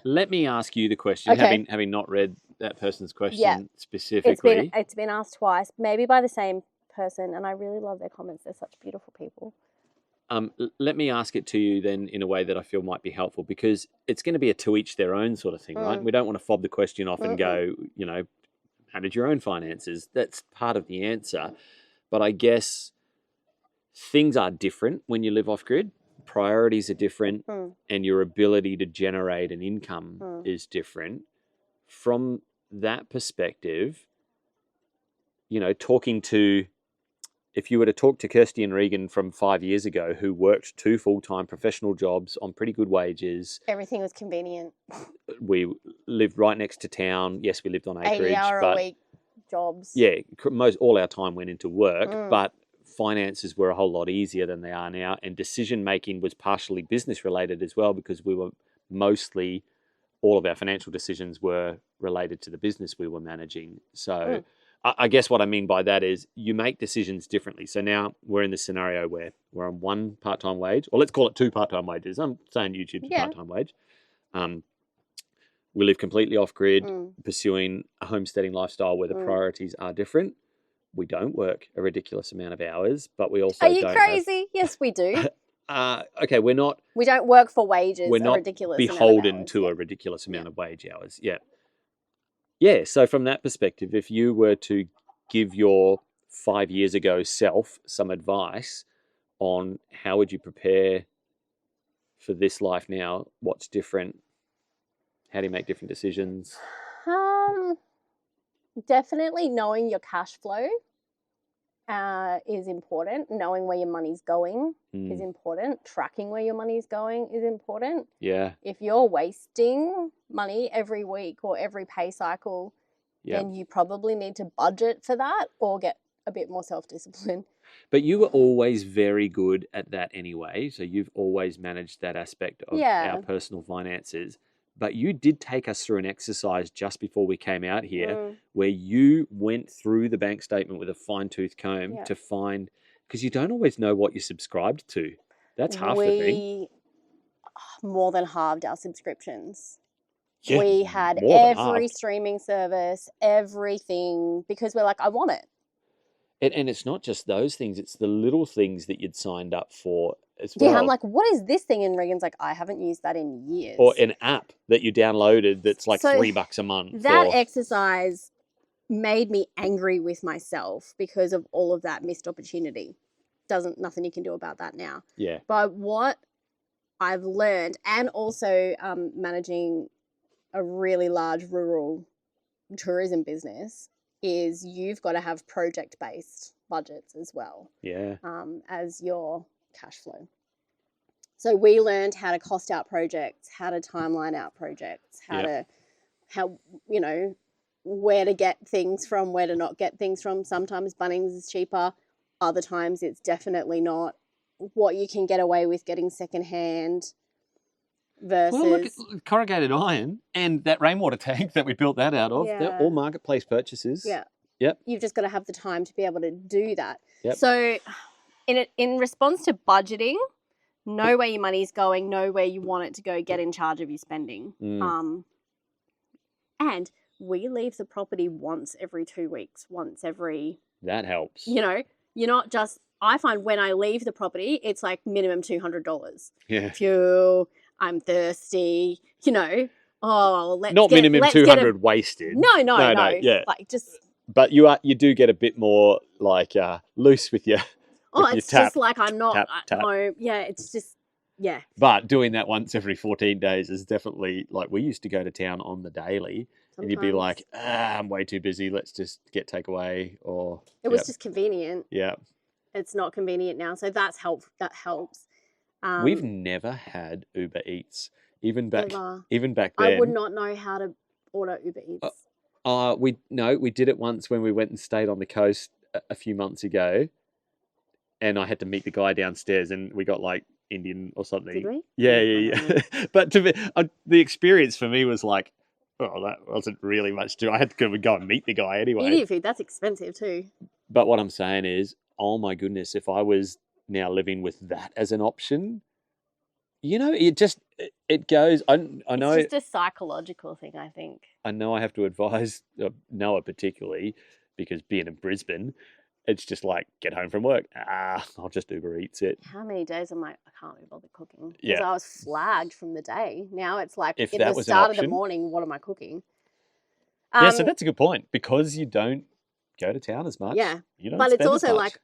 Let me ask you the question, having not read that person's question specifically. It's been asked twice, maybe by the same person, and I really love their comments. They're such beautiful people. Let me ask it to you then in a way that I feel might be helpful, because it's going to be a to each their own sort of thing, right? We don't want to fob the question off and go, manage your own finances. That's part of the answer. But I guess things are different when you live off grid. Priorities are different, and your ability to generate an income is different. From that perspective, if you were to talk to Kirsty and Regan from 5 years ago, who worked 2 full-time professional jobs on pretty good wages. Everything was convenient. We lived right next to town. Yes, we lived on acreage. 80-hour-a-week jobs. Yeah, all our time went into work, but finances were a whole lot easier than they are now, and decision-making was partially business-related as well, because we were mostly, all of our financial decisions were related to the business we were managing. So I guess what I mean by that is you make decisions differently. So now we're in this scenario where we're on 1 part-time wage, or let's call it 2 part-time wages. I'm saying YouTube's a part-time wage. We live completely off-grid, pursuing a homesteading lifestyle where the priorities are different. We don't work a ridiculous amount of hours, but we also don't. Are you crazy? Yes, we do. Okay, we're not. We don't work for wages. We're not beholden to a ridiculous amount of wage hours. Yeah. Yeah. So from that perspective, if you were to give your 5 years ago self some advice on how would you prepare for this life now, what's different? How do you make different decisions? Definitely knowing your cash flow is important. Knowing where your money's going is important. Tracking where your money's going is important. Yeah. If you're wasting money every week or every pay cycle, then you probably need to budget for that or get a bit more self-discipline. But you were always very good at that anyway. So you've always managed that aspect of our personal finances. But you did take us through an exercise just before we came out here where you went through the bank statement with a fine-tooth comb to find, because you don't always know what you're subscribed to. That's half the thing. We more than halved our subscriptions. Yeah, we had every streaming service, everything, because we're like, I want it. And it's not just those things, it's the little things that you'd signed up for as well. Yeah, I'm like, what is this thing? And Regan's like, I haven't used that in years. Or an app that you downloaded that's like $3 a month. That exercise made me angry with myself because of all of that missed opportunity. Nothing you can do about that now. Yeah. But what I've learned, and also managing a really large rural tourism business, is you've got to have project-based budgets as well. Yeah. As your cash flow. So we learned how to cost out projects, how to timeline out projects, where to get things from, where to not get things from. Sometimes Bunnings is cheaper. Other times it's definitely not. What you can get away with getting secondhand versus... Well, look, corrugated iron and that rainwater tank that we built that out of, they're all marketplace purchases. Yeah. Yep. You've just got to have the time to be able to do that. Yep. So in response to budgeting, know where your money's going, know where you want it to go, get in charge of your spending. And we leave the property once every 2 weeks, That helps. You're not just... I find when I leave the property, it's like minimum $200. Yeah. Fuel, I'm thirsty, let's not minimum 200 wasted. No. Yeah. Like just... But you do get a bit more like loose with your it's just like I'm not at home. Yeah, it's just, yeah. But doing that once every 14 days is definitely, like, we used to go to town on the daily. Sometimes. And you'd be like, I'm way too busy. Let's just get takeaway or... It was just convenient. Yeah. It's not convenient now. So that helps. We've never had Uber Eats. Even back then. I would not know how to order Uber Eats. We did it once when we went and stayed on the coast a few months ago, and I had to meet the guy downstairs, and we got like Indian or something. Did we? Yeah. But the experience for me was like, that wasn't really much to. I had to go and meet the guy anyway. Indian food, that's expensive too. But what I'm saying is, oh my goodness, if I was now living with that as an option, it goes. I know it's just a psychological thing, I think. I know I have to advise Noah particularly, because being in Brisbane, it's just like, get home from work. I'll just Uber Eats it. How many days I'm like, I can't be bothered cooking. Because Yeah. I was flagged from the day. Now it's like, If at that the was an start of the option. morning, what am I cooking? Yeah, so that's a good point. Because you don't go to town as much. Yeah. You don't But spend it's also as much. like,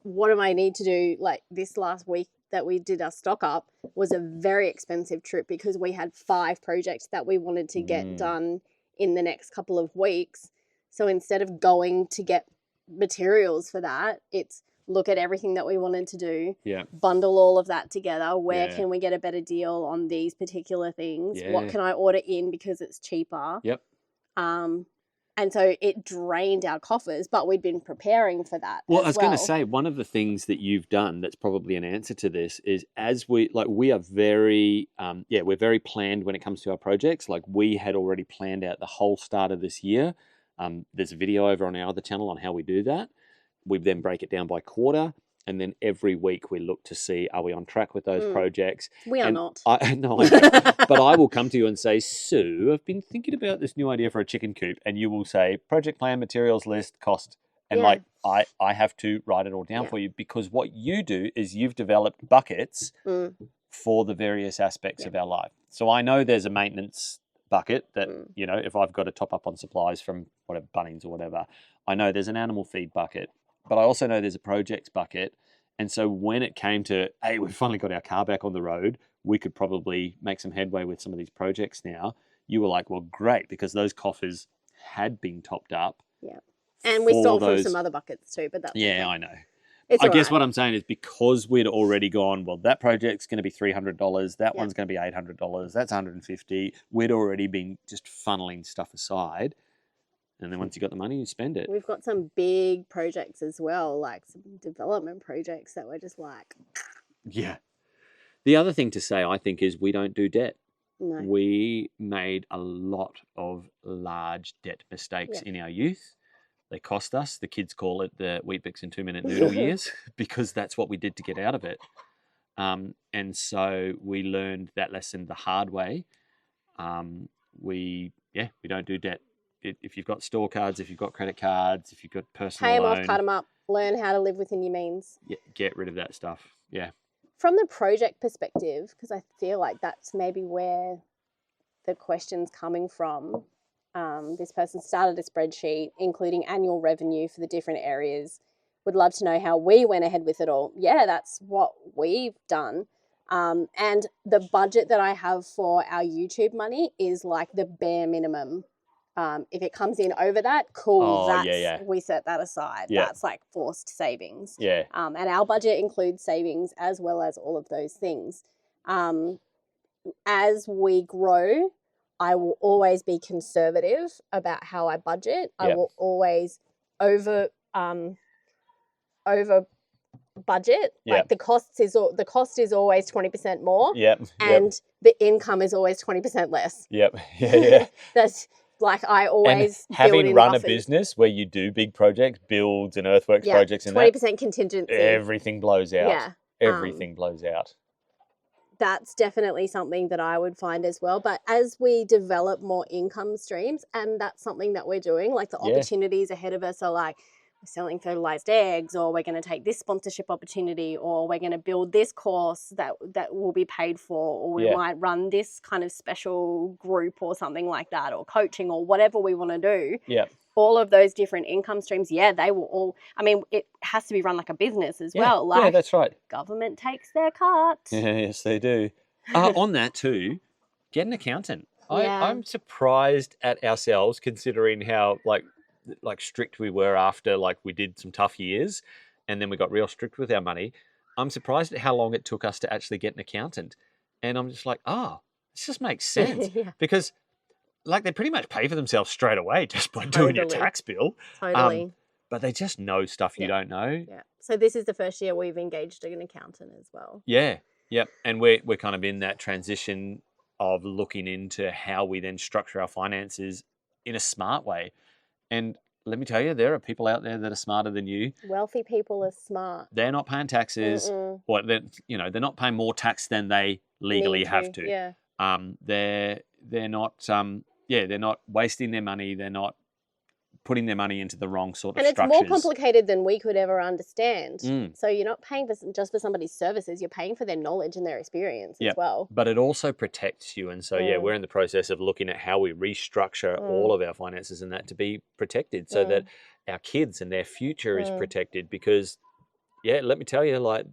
what do I need to do? Like this last week that we did our stock up was a very expensive trip because we had 5 projects that we wanted to get done in the next couple of weeks. So instead of going to get materials for that, it's look at everything that we wanted to do, bundle all of that together. Where can we get a better deal on these particular things? Yeah. What can I order in because it's cheaper? Yep. And so it drained our coffers, but we'd been preparing for that. Well, I was going to say, one of the things that you've done that's probably an answer to this is we are very, we're very planned when it comes to our projects. Like we had already planned out the whole start of this year. There's a video over on our other channel on how we do that. We then break it down by quarter. And then every week we look to see, are we on track with those projects? We are not. I know. But I will come to you and say, Sue, I've been thinking about this new idea for a chicken coop. And you will say, project plan, materials list, cost. And I have to write it all down for you, because what you do is you've developed buckets for the various aspects of our life. So I know there's a maintenance bucket that, if I've got to top up on supplies from whatever, Bunnings or whatever, I know there's an animal feed bucket. But I also know there's a projects bucket. And so when it came to, hey, we've finally got our car back on the road, we could probably make some headway with some of these projects now. You were like, well, great, because those coffers had been topped up. Yeah. And we stole from some other buckets too, but that's okay. I know. It's I guess what I'm saying is, because we'd already gone, well, that project's going to be $300, that one's going to be $800, that's $150. We'd already been just funneling stuff aside. And then once you got the money, you spend it. We've got some big projects as well, like some development projects that we're just like. Yeah. The other thing to say, I think, is we don't do debt. No. We made a lot of large debt mistakes in our youth. They cost us. The kids call it the Weet-Bix and 2-minute noodle years, because that's what we did to get out of it. And so we learned that lesson the hard way. We don't do debt. If you've got store cards, if you've got credit cards, if you've got personal loan, pay them loan, off, cut them up, learn how to live within your means. Yeah, get rid of that stuff. Yeah. From the project perspective, because I feel like that's maybe where the question's coming from. This person started a spreadsheet, including annual revenue for the different areas. Would love to know how we went ahead with it all. Yeah, that's what we've done. And the budget that I have for our YouTube money is like the bare minimum. If it comes in over that, cool. We set that aside. Yeah. That's like forced savings. Yeah. And our budget includes savings as well as all of those things. As we grow, I will always be conservative about how I budget. I will always over budget. Like the cost is always 20% more. And the income is always 20% less. Yeah. That's like I always and having build in run buffers. A business where you do big projects, builds and earthworks projects, and 20% contingency. Everything blows out. Yeah. Everything blows out. That's definitely something that I would find as well. But as we develop more income streams, and that's something that we're doing, like the opportunities ahead of us are like, we're selling fertilized eggs, or we're going to take this sponsorship opportunity, or we're going to build this course that will be paid for, or we might run this kind of special group or something like that, or coaching, or whatever we want to do. Yeah. All of those different income streams, they will all, I mean, it has to be run like a business as well. Like, that's right. Government takes their cut. Yes, they do. On that too, get an accountant. I'm surprised at ourselves, considering how like strict we were after we did some tough years, and then we got real strict with our money. I'm surprised at how long it took us to actually get an accountant. And I'm just like, this just makes sense. Because they pretty much pay for themselves straight away just by doing your tax bill. Totally. But they just know stuff you don't know. Yeah. So this is the first year we've engaged an accountant as well. Yeah. Yep. And we're kind of in that transition of looking into how we then structure our finances in a smart way. And let me tell you, there are people out there that are smarter than you. Wealthy people are smart. They're not paying taxes. Or they're not paying more tax than they legally have to. Yeah. They're not they're not wasting their money. They're not putting their money into the wrong sort of and it's structures. more complicated than we could ever understand. Mm. So you're not paying just for somebody's services, you're paying for their knowledge and their experience as well. But it also protects you. And so, we're in the process of looking at how we restructure all of our finances and that to be protected so that our kids and their future is protected because, let me tell you, like,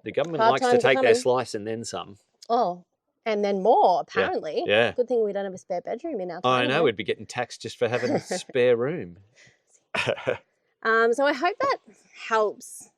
the government likes to take their slice and then some. Oh, and then more, apparently. Yeah. Good thing we don't have a spare bedroom in our time. I know, we'd be getting taxed just for having a spare room. So I hope that helps.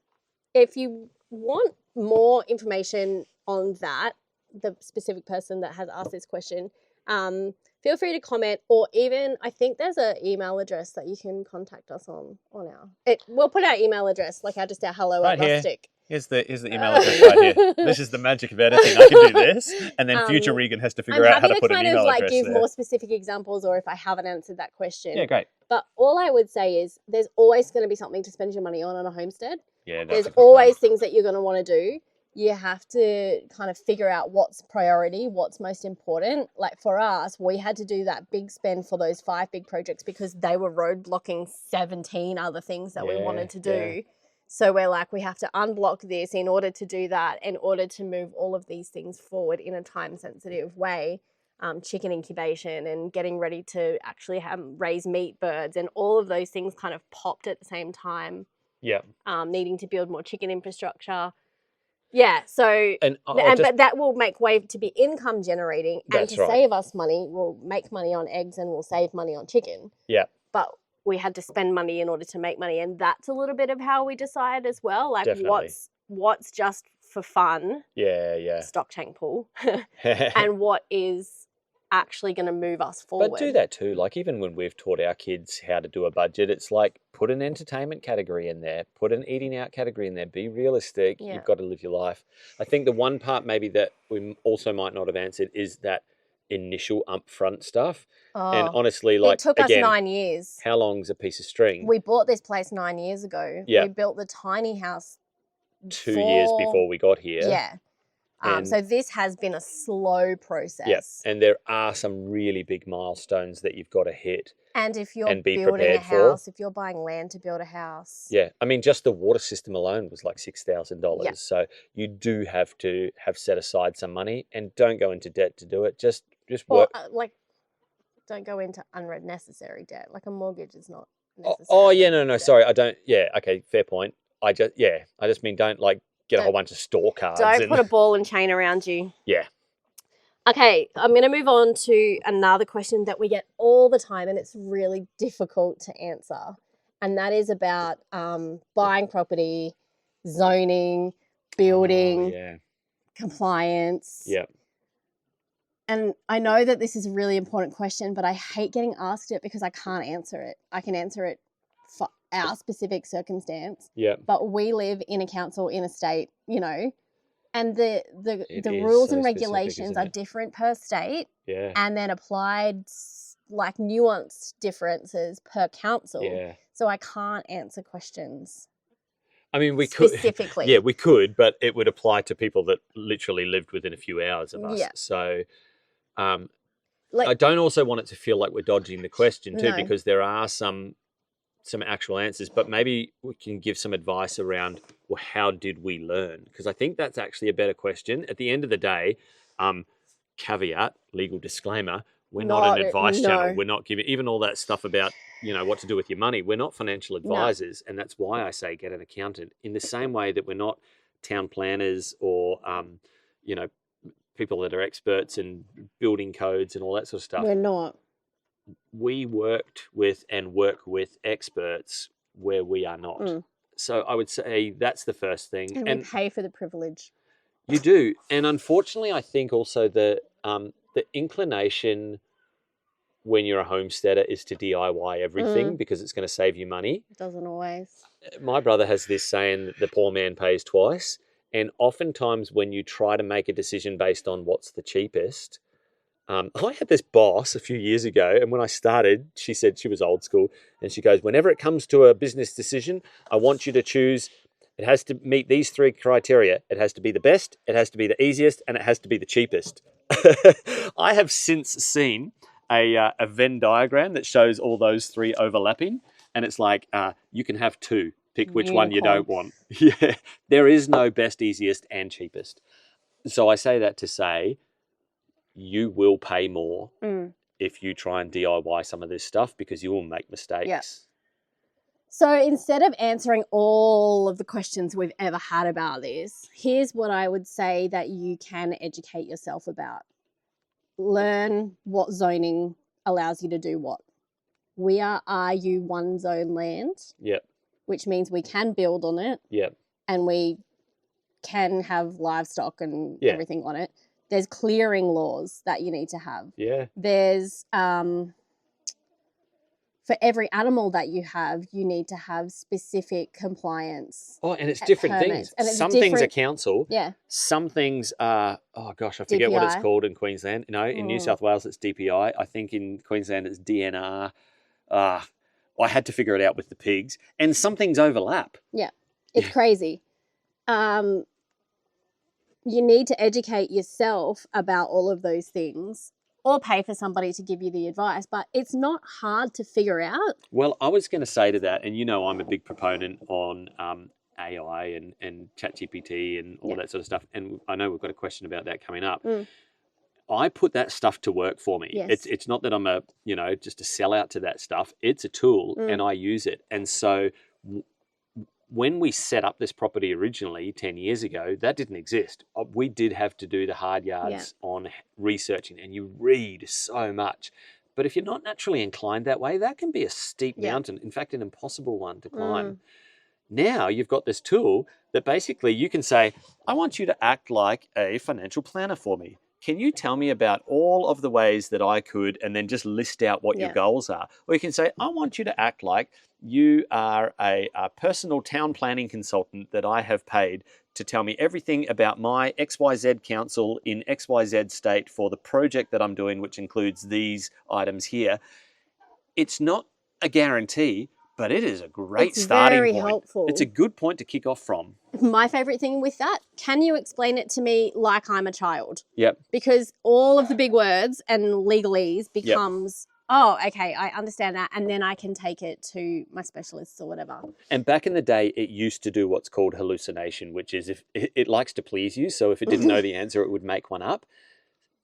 If you want more information on that, the specific person that has asked this question, feel free to comment, or even I think there's an email address that you can contact us on our. We'll put our email address, like our hello right at here. Rustic. Here's the email address right here. This is the magic of editing. I can do this, and then future Regan has to figure out how to put an email address I'm happy to kind of there. give more specific examples, or if I haven't answered that question. Yeah, great. But all I would say is there's always going to be something to spend your money on a homestead. Yeah, there's always things that you're going to want to do. You have to kind of figure out what's priority, what's most important. Like for us, we had to do that big spend for those 5 big projects because they were roadblocking 17 other things that we wanted to do. Yeah. So we're like, we have to unblock this in order to do that, in order to move all of these things forward in a time-sensitive way. Chicken incubation and getting ready to actually raise meat birds, and all of those things kind of popped at the same time. Yeah. Needing to build more chicken infrastructure. Yeah, so but that will make way to be income generating, and to save us money, we'll make money on eggs and we'll save money on chicken. Yeah. But we had to spend money in order to make money, and that's a little bit of how we decide as well. Like what's just for fun. Yeah. Stock tank pool. And what is actually going to move us forward. But do that too. Like even when we've taught our kids how to do a budget, it's like put an entertainment category in there, put an eating out category in there, be realistic. Yeah. You've got to live your life. I think the one part maybe that we also might not have answered is that initial upfront stuff. Oh, and honestly, like it took us 9 years. How long's a piece of string? We bought this place 9 years ago. Yeah. We built the tiny house 2 years before we got here. Yeah. So this has been a slow process. Yeah, and there are some really big milestones that you've got to hit. And if you're building a house, if you're buying land to build a house. Yeah, I mean, just the water system alone was like $6,000. Yeah. So you do have to have set aside some money, and don't go into debt to do it. Just work. Don't go into unnecessary debt. Like a mortgage is not necessary. Oh yeah, no, sorry, I don't. Yeah, okay, fair point. I just mean don't get a whole bunch of store cards. Don't put a ball and chain around you. Yeah. Okay, I'm going to move on to another question that we get all the time, and it's really difficult to answer. And that is about buying property, zoning, building, compliance. Yeah. And I know that this is a really important question, but I hate getting asked it because I can't answer it. I can answer it for our specific circumstance. Yeah. But we live in a council in a state, and the rules and regulations are different per state. Yeah. And then applied like nuanced differences per council. Yeah. So I can't answer questions. I mean, we could specifically. Yeah, we could, but it would apply to people that literally lived within a few hours of us. Yeah. So I don't also want it to feel like we're dodging the question too, because there are some actual answers, but maybe we can give some advice around, well, how did we learn? Because I think that's actually a better question. At the end of the day, caveat, legal disclaimer, we're not an advice channel. We're not giving, even all that stuff about, what to do with your money. We're not financial advisors. And that's why I say get an accountant, in the same way that we're not town planners or, people that are experts in building codes and all that sort of stuff. We're not. We worked with and work with experts where we are not. Mm. So I would say that's the first thing. And we pay for the privilege. You do. And unfortunately, I think also the inclination when you're a homesteader is to DIY everything because it's going to save you money. It doesn't always. My brother has this saying that the poor man pays twice. And oftentimes when you try to make a decision based on what's the cheapest, I had this boss a few years ago, and when I started, she said, she was old school, and she goes, whenever it comes to a business decision, I want you to choose, it has to meet these 3 criteria. It has to be the best, it has to be the easiest, and it has to be the cheapest. I have since seen a Venn diagram that shows all those three overlapping, and it's like you can have two. Pick which one you don't want. Yeah, there is no best, easiest, and cheapest. So I say that to say you will pay more if you try and DIY some of this stuff because you will make mistakes. Yeah. So instead of answering all of the questions we've ever had about this, here's what I would say that you can educate yourself about. Learn what zoning allows you to do what. We are RU one zone land. Yep. Which means we can build on it. Yep. And we can have livestock and everything on it. There's clearing laws that you need to have. Yeah. There's for every animal that you have, you need to have specific compliance. Oh, and it's different things. Some things are council. Yeah. Some things are, I forget what it's called in Queensland. You know, in New South Wales, it's DPI. I think in Queensland, it's DNR. I had to figure it out with the pigs. And some things overlap. Yeah. It's crazy. You need to educate yourself about all of those things. Or pay for somebody to give you the advice, but it's not hard to figure out. Well, I was going to say to that, and you know I'm a big proponent on AI and ChatGPT and all that sort of stuff, and I know we've got a question about that coming up. I put that stuff to work for me. Yes. It's not that I'm just a sellout to that stuff. It's a tool, and I use it. And so when we set up this property originally 10 years ago, that didn't exist. We did have to do the hard yards on researching, and you read so much. But if you're not naturally inclined that way, that can be a steep mountain, in fact, an impossible one to climb. Now you've got this tool that basically you can say, I want you to act like a financial planner for me. Can you tell me about all of the ways that I could, and then just list out what your goals are? Or you can say, I want you to act like you are a personal town planning consultant that I have paid to tell me everything about my XYZ council in XYZ state for the project that I'm doing, which includes these items here. It's not a guarantee, but it is a great starting point. It's very helpful. It's a good point to kick off from. My favourite thing with that, can you explain it to me like I'm a child? Yep. Because all of the big words and legalese becomes, oh, okay, I understand that, and then I can take it to my specialists or whatever. And back in the day, it used to do what's called hallucination, which is if it likes to please you. So if it didn't know the answer, it would make one up.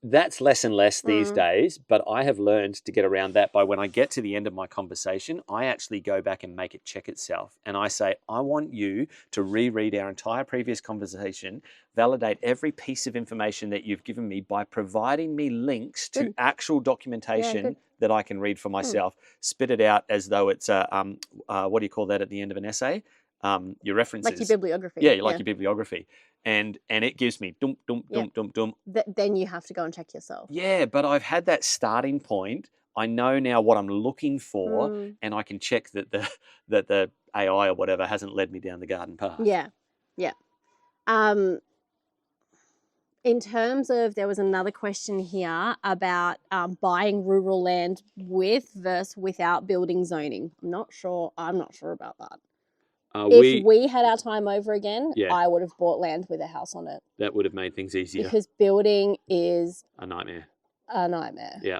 That's less and less these days, but I have learned to get around that by when I get to the end of my conversation, I actually go back and make it check itself. And I say, I want you to reread our entire previous conversation, validate every piece of information that you've given me by providing me links to actual documentation that I can read for myself, spit it out as though it's what do you call that at the end of an essay? Your references. Like your bibliography. Yeah, like your bibliography. And it gives me dum. Then you have to go and check yourself. Yeah, but I've had that starting point. I know now what I'm looking for, and I can check that the AI or whatever hasn't led me down the garden path. Yeah. In terms of, there was another question here about buying rural land with versus without building zoning. I'm not sure about that. If we had our time over again, I would have bought land with a house on it. That would have made things easier. Because building is a nightmare. Yeah.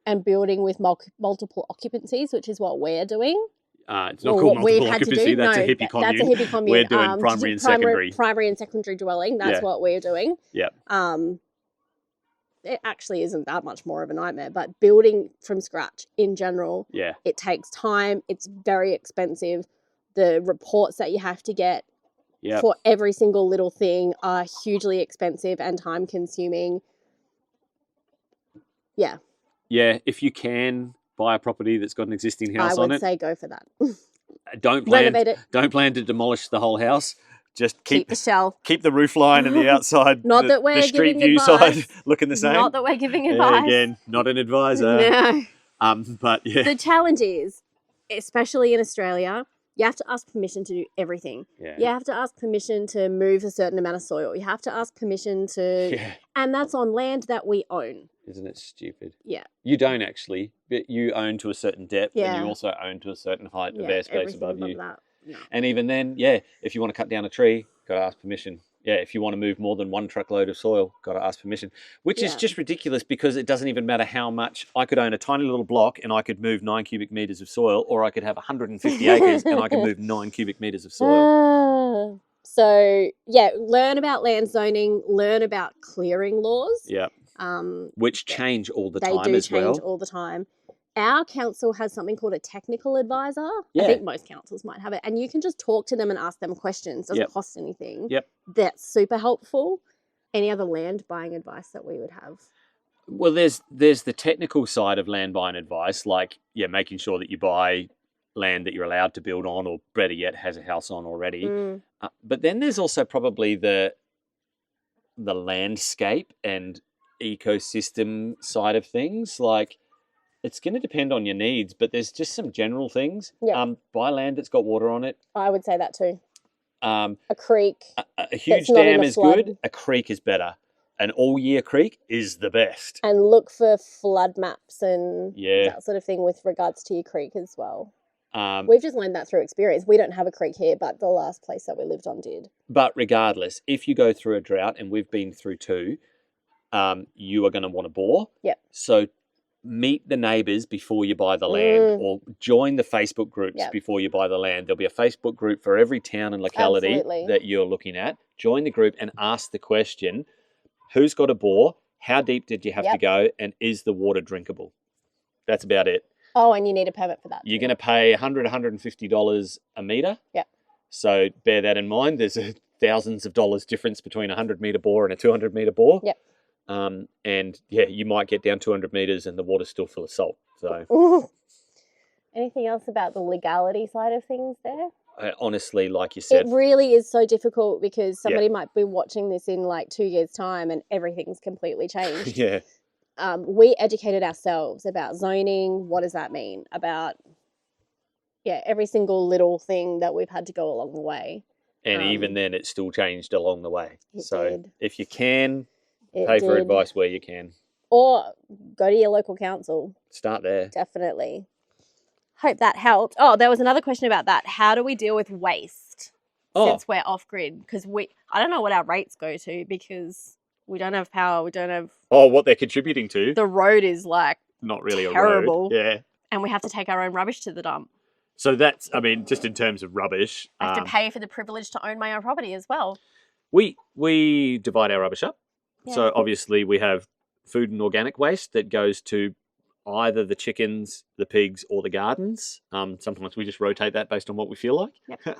And building with multiple occupancies, which is what we're doing. It's not called multiple occupancy. That's a hippie commune. That's a hippie commune. We're doing primary and secondary. Primary and secondary dwelling. That's what we're doing. Yeah. It actually isn't that much more of a nightmare, but building from scratch in general, it takes time. It's very expensive. The reports that you have to get for every single little thing are hugely expensive and time consuming. Yeah. Yeah, if you can buy a property that's got an existing house on it, I would say go for that. Renovate it. Don't plan to demolish the whole house. Just keep the shell. Keep the roof line and the outside, not that we're the street giving view advice. side looking the same. Not that we're giving advice. Again, not an advisor. No. But yeah. The challenge is, especially in Australia, you have to ask permission to do everything. Yeah. You have to ask permission to move a certain amount of soil. You have to ask permission to... Yeah. And that's on land that we own. Isn't it stupid? Yeah. You don't actually, but you own to a certain depth and you also own to a certain height of airspace above you. That. No. And even then, if you want to cut down a tree, got to ask permission. Yeah, if you want to move more than one truckload of soil, got to ask permission, which is just ridiculous because it doesn't even matter how much. I could own a tiny little block and I could move 9 cubic meters of soil, or I could have 150 acres and I could move 9 cubic meters of soil. So, learn about land zoning, learn about clearing laws. Yeah. Which change all the time as well. They do change all the time. Our council has something called a technical advisor. Yeah. I think most councils might have it. And you can just talk to them and ask them questions. Doesn't cost anything. Yep. That's super helpful. Any other land buying advice that we would have? Well, there's the technical side of land buying advice, like, making sure that you buy land that you're allowed to build on, or better yet, has a house on already. But then there's also probably the landscape and ecosystem side of things. Like, it's going to depend on your needs, but there's just some general things. Buy land that's got water on it. I would say that too. A creek. A huge dam is good. A creek is better. An all-year creek is the best. And look for flood maps and that sort of thing with regards to your creek as well. We've just learned that through experience. We don't have a creek here, but the last place that we lived on did. But regardless, if you go through a drought, and we've been through two, you are going to want a bore. Yep. So meet the neighbours before you buy the land, or join the Facebook groups before you buy the land. There'll be a Facebook group for every town and locality that you're looking at. Join the group and ask the question, who's got a bore? How deep did you have to go? And is the water drinkable? That's about it. Oh, and you need a permit for that. You're going to pay $100, $150 a metre. Yep. So bear that in mind. There's thousands of dollars difference between a 100-metre bore and a 200-metre bore. Yep. And you might get down 200 metres and the water's still full of salt. So, anything else about the legality side of things there? Honestly, like you said, it really is so difficult because somebody might be watching this in like 2 years' time and everything's completely changed. We educated ourselves about zoning. What does that mean? About every single little thing that we've had to go along the way. And even then, it still changed along the way. Did. If you can. Pay for advice where you can. Or go to your local council. Start there. Definitely. Hope that helped. Oh, there was another question about that. How do we deal with waste since we're off-grid? Because I don't know what our rates go to because we don't have power. We don't have... Oh, what they're contributing to. The road is like not really terrible. A road. Yeah. And we have to take our own rubbish to the dump. So that's, just in terms of rubbish. I have to pay for the privilege to own my own property as well. We divide our rubbish up. Yeah. So obviously we have food and organic waste that goes to either the chickens, the pigs, or the gardens. Sometimes we just rotate that based on what we feel like. Yep.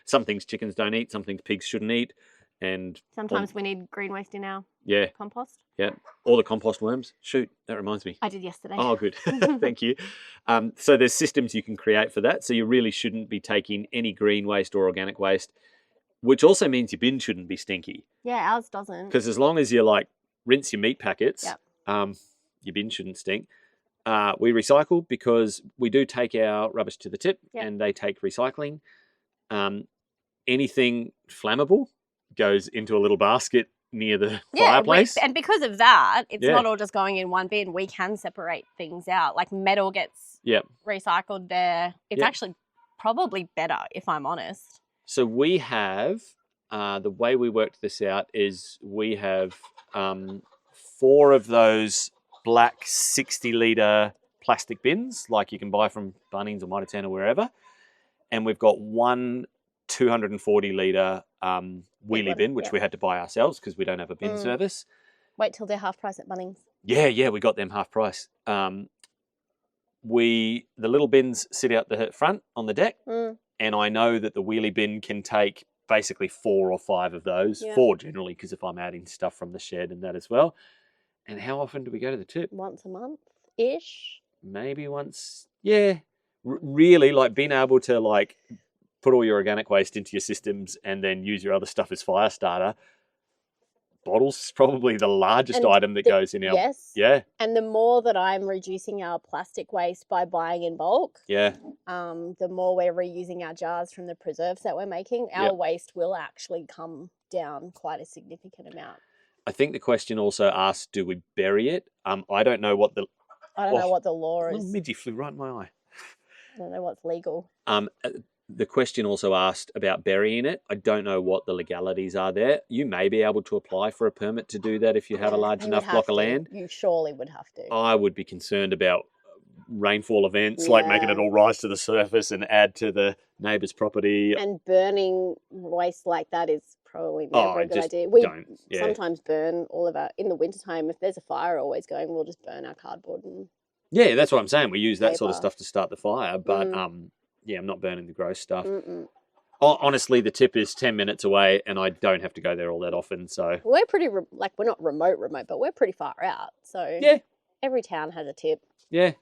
Some things chickens don't eat, some things pigs shouldn't eat. And sometimes we need green waste in our compost. Yeah, or the compost worms. Shoot, that reminds me. I did yesterday. Oh, good. Thank you. So there's systems you can create for that. So you really shouldn't be taking any green waste or organic waste, which also means your bin shouldn't be stinky. Yeah, ours doesn't. Because as long as you rinse your meat packets, your bin shouldn't stink. We recycle because we do take our rubbish to the tip and they take recycling. Anything flammable goes into a little basket near the fireplace. And because of that, it's not all just going in one bin. We can separate things out. Like metal gets recycled there. It's actually probably better, if I'm honest. So we have, the way we worked this out is we have 4 of those black 60-litre plastic bins, like you can buy from Bunnings or Mitre 10 or wherever. And we've got 1 240-litre wheelie bin, which we had to buy ourselves because we don't have a bin service. Wait till they're half price at Bunnings. Yeah, we got them half price. The little bins sit out the front on the deck, and I know that the wheelie bin can take basically 4 or 5 of those. 4 generally, because if I'm adding stuff from the shed and that as well. And how often do we go to the tip? Once a month-ish. Maybe once. Yeah, really, being able to put all your organic waste into your systems and then use your other stuff as fire starter. Bottles is probably the largest item that goes in our... Yes. Yeah. And the more that I'm reducing our plastic waste by buying in bulk, the more we're reusing our jars from the preserves that we're making, our waste will actually come down quite a significant amount. I think the question also asks, do we bury it? I don't know what the... I don't know what the law is. Midgie flew right in my eye. I don't know what's legal. the question also asked about burying it. I don't know what the legalities are there. You may be able to apply for a permit to do that if you have a large enough block of land. You surely would have to. I would be concerned about rainfall events, like making it all rise to the surface and add to the neighbour's property. And burning waste like that is probably never a good idea. We sometimes burn all of our, in the wintertime, if there's a fire always going, we'll just burn our cardboard. And yeah, that's what I'm saying. We use that sort of stuff to start the fire, but yeah, I'm not burning the gross stuff. Honestly, the tip is 10 minutes away and I don't have to go there all that often. So we're pretty, we're not remote, but we're pretty far out. So yeah, every town has a tip. Yeah.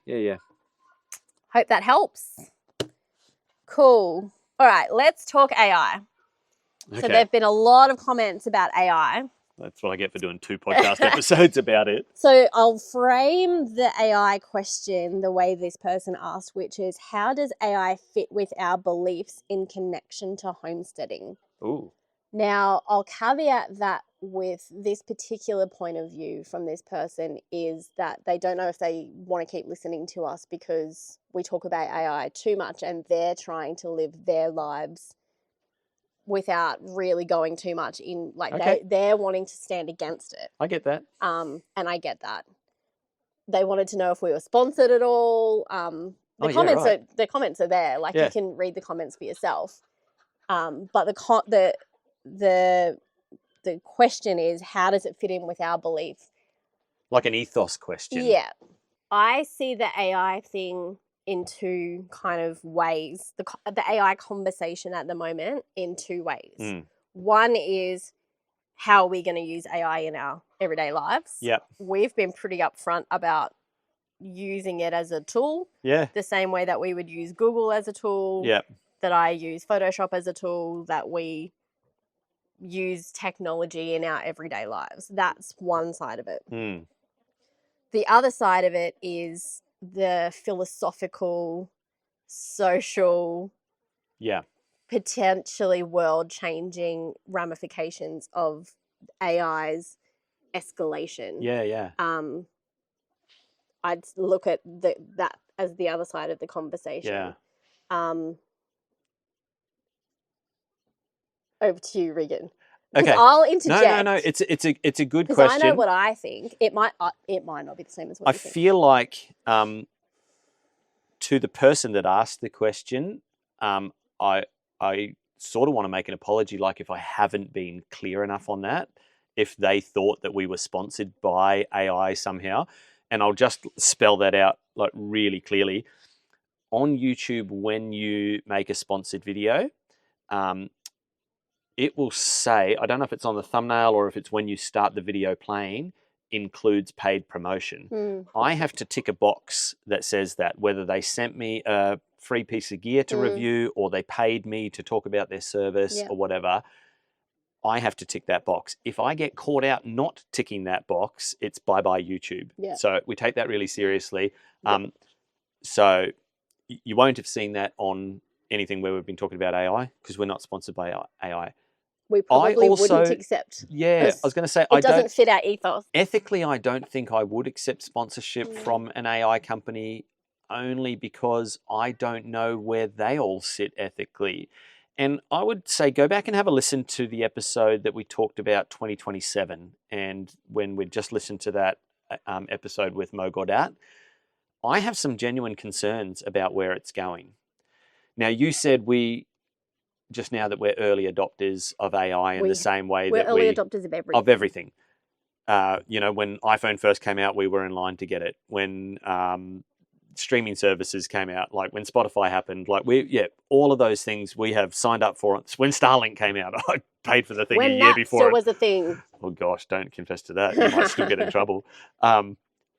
Hope that helps. Cool. All right, let's talk AI. Okay. So there have been a lot of comments about AI. That's what I get for doing 2 podcast episodes about it. So I'll frame the AI question the way this person asked, which is, how does AI fit with our beliefs in connection to homesteading? Ooh. Now, I'll caveat that with this particular point of view from this person is that they don't know if they want to keep listening to us because we talk about AI too much and they're trying to live their lives without really going too much in, they're wanting to stand against it. I get that. And I get that. They wanted to know if we were sponsored at all. The comments are there. You can read the comments for yourself. But the question is, how does it fit in with our beliefs? Like an ethos question. Yeah. I see the AI thing in 2 kind of ways, the AI conversation at the moment in 2 ways. One is, how are we going to use AI in our everyday lives? Yep. We've been pretty upfront about using it as a tool. Yeah. The same way that we would use Google as a tool. Yep. That I use Photoshop as a tool, that we use technology in our everyday lives. That's one side of it. The other side of it is the philosophical, social, potentially world-changing ramifications of AI's escalation. Yeah. I'd look at that as the other side of the conversation. Yeah. Over to you, Regan. Okay. I'll interject. No. It's a good question. Because I know what I think. It might not be the same as what you think. I feel like to the person that asked the question, I sort of want to make an apology. Like if I haven't been clear enough on that, if they thought that we were sponsored by AI somehow, and I'll just spell that out like really clearly. On YouTube, when you make a sponsored video, it will say, I don't know if it's on the thumbnail or if it's when you start the video playing, includes paid promotion. I have to tick a box that says that, whether they sent me a free piece of gear to review or they paid me to talk about their service or whatever, I have to tick that box. If I get caught out not ticking that box, it's bye-bye YouTube. Yeah. So we take that really seriously. So you won't have seen that on anything where we've been talking about AI because we're not sponsored by AI. We probably wouldn't accept. Yeah, I was going to say, it doesn't fit our ethos. Ethically, I don't think I would accept sponsorship from an AI company only because I don't know where they all sit ethically. And I would say go back and have a listen to the episode that we talked about 2027. And when we just listened to that episode with Mo Godat, I have some genuine concerns about where it's going. Now, you said just now that we're early adopters of AI in the same way that we're early adopters of everything. When iPhone first came out, we were in line to get it. When streaming services came out, like when Spotify happened, all of those things we have signed up for. When Starlink came out, I paid for the thing a year before. When was a thing. Oh gosh, don't confess to that. You might still get in trouble.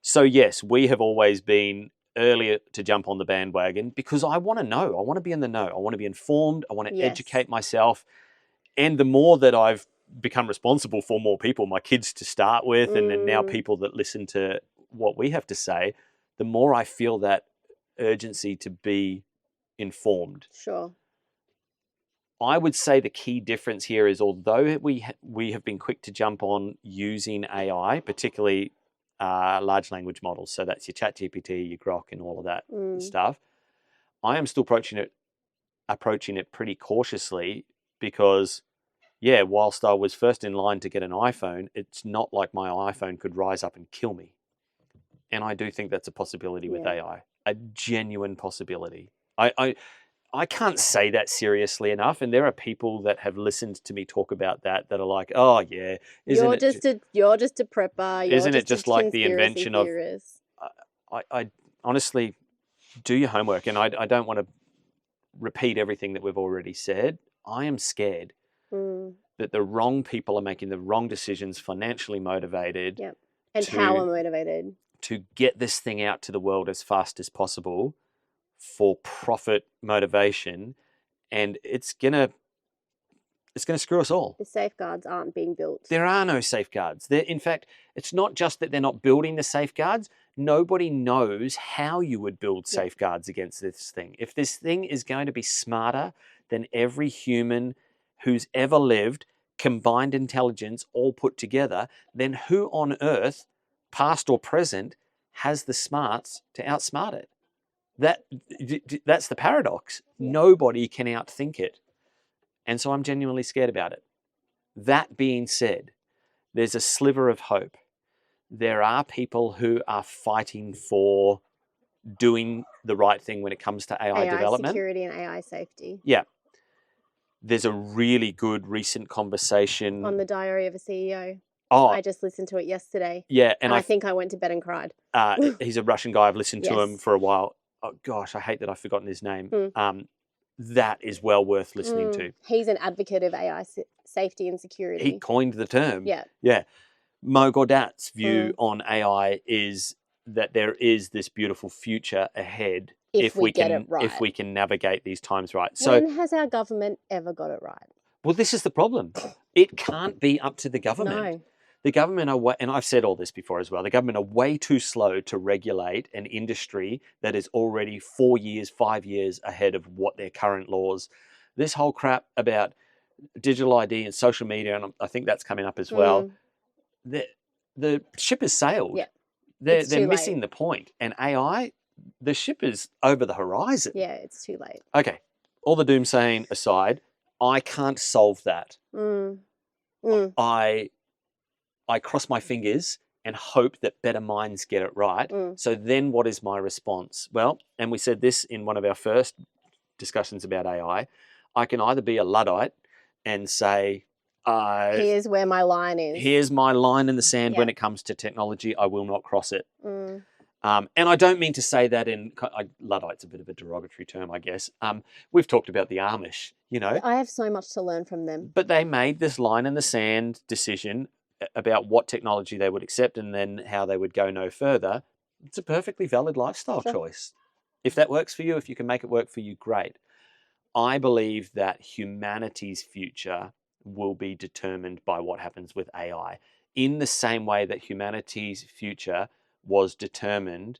So yes, we have always been earlier to jump on the bandwagon because I want to know. I want to be in the know. I want to be informed. I want to educate myself. And the more that I've become responsible for more people, my kids to start with, and then now people that listen to what we have to say, the more I feel that urgency to be informed. Sure. I would say the key difference here is although we have been quick to jump on using AI, particularly large language models, so that's your ChatGPT, your Grok, and all of that stuff, I am still approaching it approaching it pretty cautiously because, yeah, whilst I was first in line to get an iPhone, it's not like my iPhone could rise up and kill me. And I do think that's a possibility with AI, a genuine possibility. I can't say that seriously enough, and there are people that have listened to me talk about that are like, "Oh yeah, you're just a prepper. Isn't it just a like the invention theorist. I honestly, do your homework, and I don't want to repeat everything that we've already said. I am scared that the wrong people are making the wrong decisions, financially motivated, and power motivated, to get this thing out to the world as fast as possible for profit motivation, and it's gonna screw us all. The safeguards aren't being built. There are no safeguards. In fact, it's not just that they're not building the safeguards. Nobody knows how you would build safeguards against this thing. If this thing is going to be smarter than every human who's ever lived, combined intelligence all put together, then who on earth, past or present, has the smarts to outsmart it? That's the paradox. Nobody can outthink it. And so I'm genuinely scared about it. That being said, there's a sliver of hope. There are people who are fighting for doing the right thing when it comes to AI development. Security and AI safety. Yeah. There's a really good recent conversation. On the Diary of a CEO. Oh, I just listened to it yesterday. Yeah. And I think I went to bed and cried. He's a Russian guy. I've listened to him for a while. Oh, gosh, I hate that I've forgotten his name. That is well worth listening to. He's an advocate of AI safety and security. He coined the term. Yeah. Mo Gaudat's view on AI is that there is this beautiful future ahead if we get it right. If we can navigate these times right. When has our government ever got it right? Well, this is the problem. It can't be up to the government. No. The government are, and I've said all this before as well, the government are way too slow to regulate an industry that is already 4 years, 5 years ahead of what their current laws. This whole crap about digital ID and social media, and I think that's coming up as well, the ship has sailed. Yeah. They're missing the point. And AI, the ship is over the horizon. Yeah, it's too late. Okay, all the doomsaying aside, I can't solve that. I cross my fingers and hope that better minds get it right. So then what is my response? Well, and we said this in one of our first discussions about AI, I can either be a Luddite and say, here's where my line is. Here's my line in the sand when it comes to technology. I will not cross it. And I don't mean to say that Luddite's a bit of a derogatory term, I guess. We've talked about the Amish, I have so much to learn from them. But they made this line in the sand decision about what technology they would accept and then how they would go no further. It's a perfectly valid lifestyle choice. If that works for you, if you can make it work for you, great. I believe that humanity's future will be determined by what happens with AI, in the same way that humanity's future was determined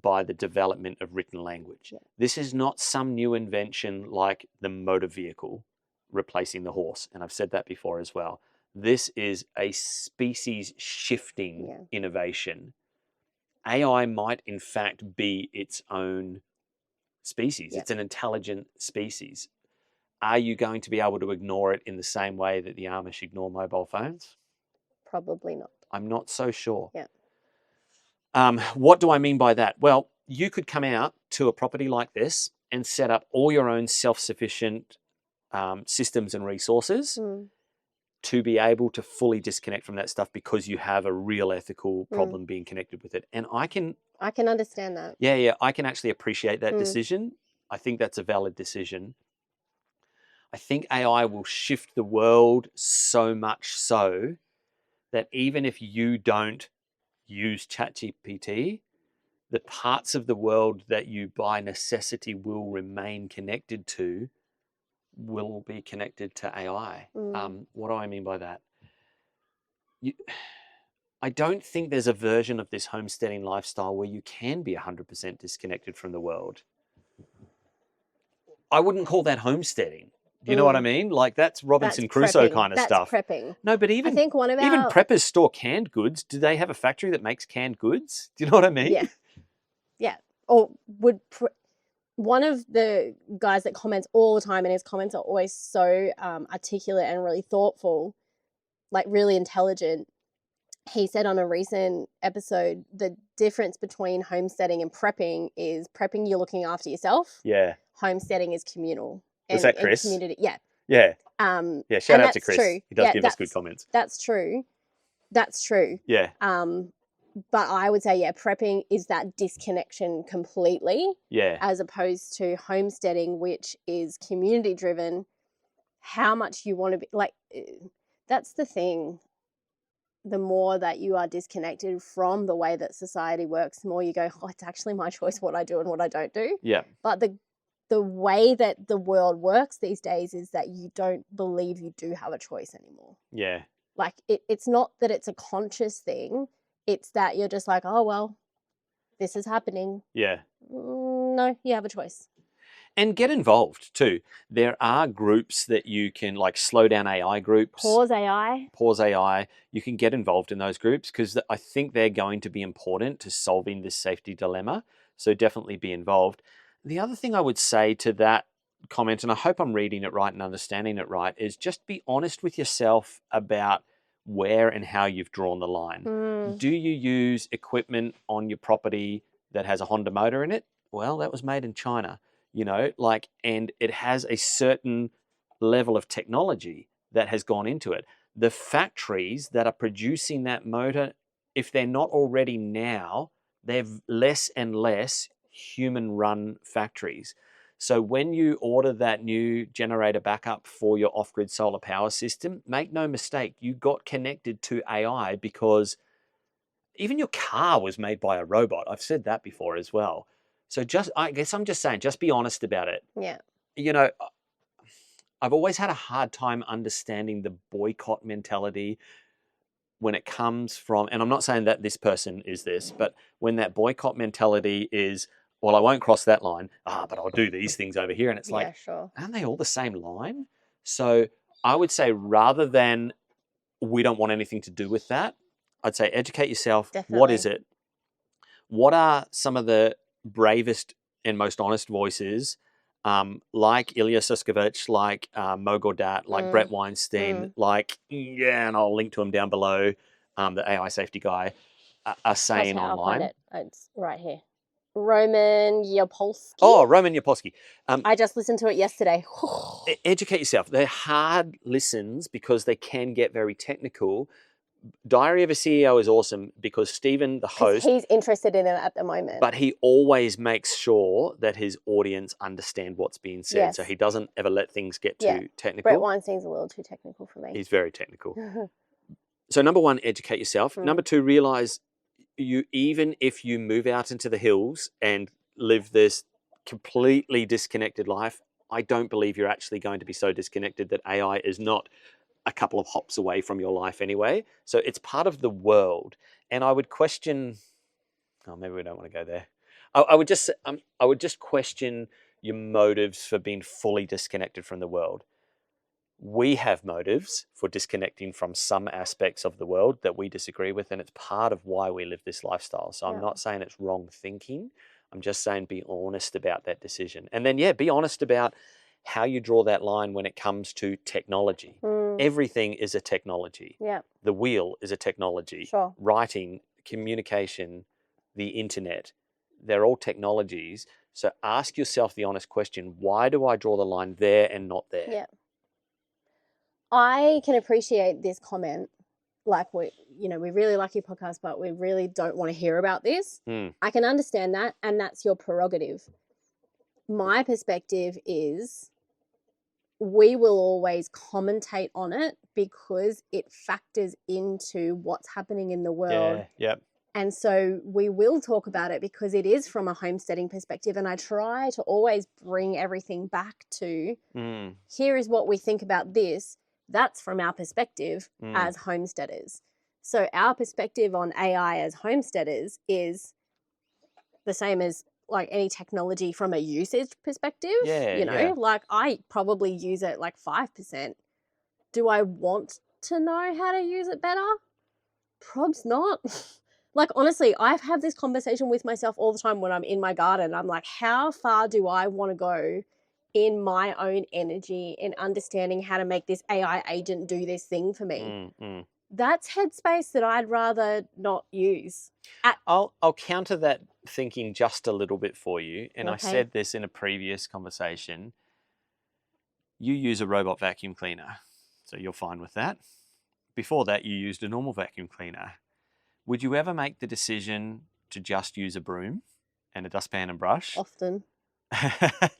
by the development of written language. Yeah. This is not some new invention like the motor vehicle replacing the horse, and I've said that before as well. This is a species shifting innovation. AI might in fact be its own species. It's an intelligent species. Are you going to be able to ignore it in the same way that the Amish ignore mobile phones? Probably not. I'm not so sure. Yeah. What do I mean by that? Well, you could come out to a property like this and set up all your own self-sufficient systems and resources to be able to fully disconnect from that stuff because you have a real ethical problem being connected with it. And I can understand that. Yeah, I can actually appreciate that decision. I think that's a valid decision. I think AI will shift the world so much so that even if you don't use ChatGPT, the parts of the world that you by necessity will remain connected to will be connected to AI. What do I mean by that? I don't think there's a version of this homesteading lifestyle where you can be 100% disconnected from the world. I wouldn't call that homesteading. Do you know what I mean? Like that's Robinson Crusoe kind of stuff. That's prepping. No, but even preppers store canned goods. Do they have a factory that makes canned goods? Do you know what I mean? Yeah. Yeah. Or one of the guys that comments all the time, and his comments are always so articulate and really thoughtful, like really intelligent. He said on a recent episode, the difference between homesteading and prepping is prepping, you're looking after yourself. Yeah. Homesteading is communal. Was that Chris? Community, yeah. Yeah. Yeah, shout out to Chris. True. He does give us good comments. That's true. That's true. Yeah. But I would say, yeah, prepping is that disconnection completely. Yeah. As opposed to homesteading, which is community driven. How much you want to be, like, that's the thing. The more that you are disconnected from the way that society works, the more you go, oh, it's actually my choice what I do and what I don't do. Yeah. But the way that the world works these days is that you don't believe you do have a choice anymore. Yeah. Like, it's not that it's a conscious thing. It's that you're just like, oh, well, this is happening. Yeah. No, you have a choice. And get involved too. There are groups that you can, like Slow Down AI groups. Pause AI. Pause AI. You can get involved in those groups because I think they're going to be important to solving this safety dilemma. So definitely be involved. The other thing I would say to that comment, and I hope I'm reading it right and understanding it right, is just be honest with yourself about where and how you've drawn the line. Do you use equipment on your property that has a Honda motor in it? Well, that was made in China. And it has a certain level of technology that has gone into it. The factories that are producing that motor, if they're not already now, they're less and less human-run factories. So when you order that new generator backup for your off-grid solar power system, make no mistake, you got connected to AI because even your car was made by a robot. I've said that before as well. So I guess I'm just saying, just be honest about it. Yeah. I've always had a hard time understanding the boycott mentality when it comes from, and I'm not saying that this person is this, but when that boycott mentality is, well, I won't cross that line, but I'll do these things over here. And it's like, sure. Aren't they all the same line? So I would say rather than we don't want anything to do with that, I'd say educate yourself. Definitely. What is it? What are some of the bravest and most honest voices, like Ilya Sutskever, like Mo Gaudat, like Brett Weinstein, and I'll link to him down below, the AI safety guy, are saying online. I'll find it. It's right here. Roman Yapolsky. Oh, Roman Yapolsky. I just listened to it yesterday. Educate yourself. They're hard listens because they can get very technical. Diary of a CEO is awesome because Stephen, the host, he's interested in it at the moment. But he always makes sure that his audience understand what's being said. Yes. So he doesn't ever let things get too technical. Brett Weinstein's a little too technical for me. He's very technical. So number one, educate yourself. Number two, realize even if you move out into the hills and live this completely disconnected life, I don't believe you're actually going to be so disconnected that AI is not a couple of hops away from your life anyway. So it's part of the world. And I would question, maybe we don't want to go there. I would just question your motives for being fully disconnected from the world. We have motives for disconnecting from some aspects of the world that we disagree with, and it's part of why we live this lifestyle. So I'm not saying it's wrong thinking. I'm just saying be honest about that decision. And then, be honest about how you draw that line when it comes to technology. Everything is a technology. Yeah. The wheel is a technology. Sure. Writing, communication, the internet, they're all technologies. So ask yourself the honest question, why do I draw the line there and not there? Yeah. I can appreciate this comment. Like, we really like your podcast, but we really don't want to hear about this. I can understand that, and that's your prerogative. My perspective is we will always commentate on it because it factors into what's happening in the world. Yeah, yep. And so we will talk about it because it is from a homesteading perspective. And I try to always bring everything back to here is what we think about this. That's from our perspective as homesteaders. So our perspective on AI as homesteaders is the same as like any technology from a usage perspective. Like I probably use it like 5%. Do I want to know how to use it better? Probs not. Like, honestly, I've had this conversation with myself all the time when I'm in my garden. I'm like, how far do I want to go in my own energy in understanding how to make this AI agent do this thing for me? That's headspace that I'd rather not use. I'll counter that thinking just a little bit for you. And I said this in a previous conversation. You use a robot vacuum cleaner, so you're fine with that. Before that, you used a normal vacuum cleaner. Would you ever make the decision to just use a broom and a dustpan and brush? Often.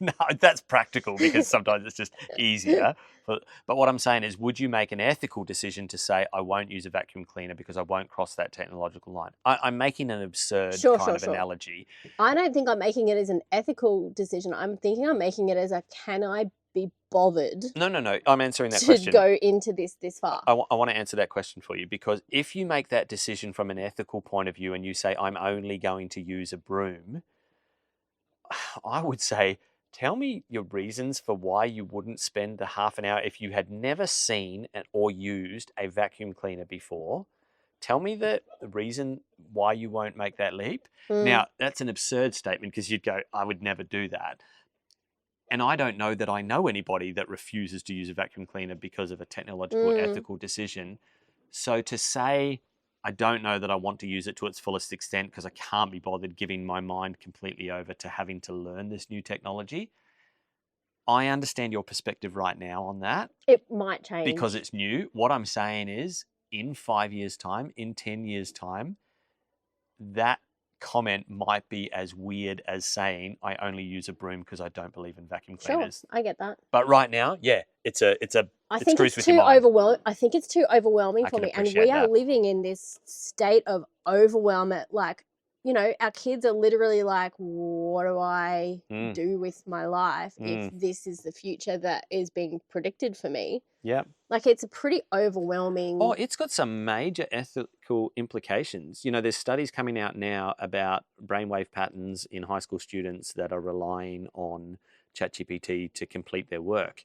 No, that's practical because sometimes it's just easier. But what I'm saying is, would you make an ethical decision to say, I won't use a vacuum cleaner because I won't cross that technological line? I'm making an absurd kind of analogy. I don't think I'm making it as an ethical decision. I'm thinking I'm making it as a, can I be bothered? No. I'm answering that question. To go into this far. I want to answer that question for you, because if you make that decision from an ethical point of view and you say, I'm only going to use a broom, I would say, tell me your reasons for why you wouldn't spend the half an hour if you had never seen or used a vacuum cleaner before. Tell me the reason why you won't make that leap. Now, that's an absurd statement because you'd go, I would never do that. And I don't know that I know anybody that refuses to use a vacuum cleaner because of a technological, ethical decision. So to say, I don't know that I want to use it to its fullest extent because I can't be bothered giving my mind completely over to having to learn this new technology. I understand your perspective right now on that. It might change. Because it's new. What I'm saying is, in 5 years' time, in 10 years' time, that comment might be as weird as saying I only use a broom because I don't believe in vacuum cleaners. Sure, I get that. But right now, yeah, it's I think it's too overwhelming. I think it's too overwhelming for me, and we are living in this state of overwhelm. Like, you know, our kids are literally like, what do I do with my life if this is the future that is being predicted for me? Yeah. Like, it's a pretty overwhelming. Oh, it's got some major ethical implications. You know, there's studies coming out now about brainwave patterns in high school students that are relying on ChatGPT to complete their work.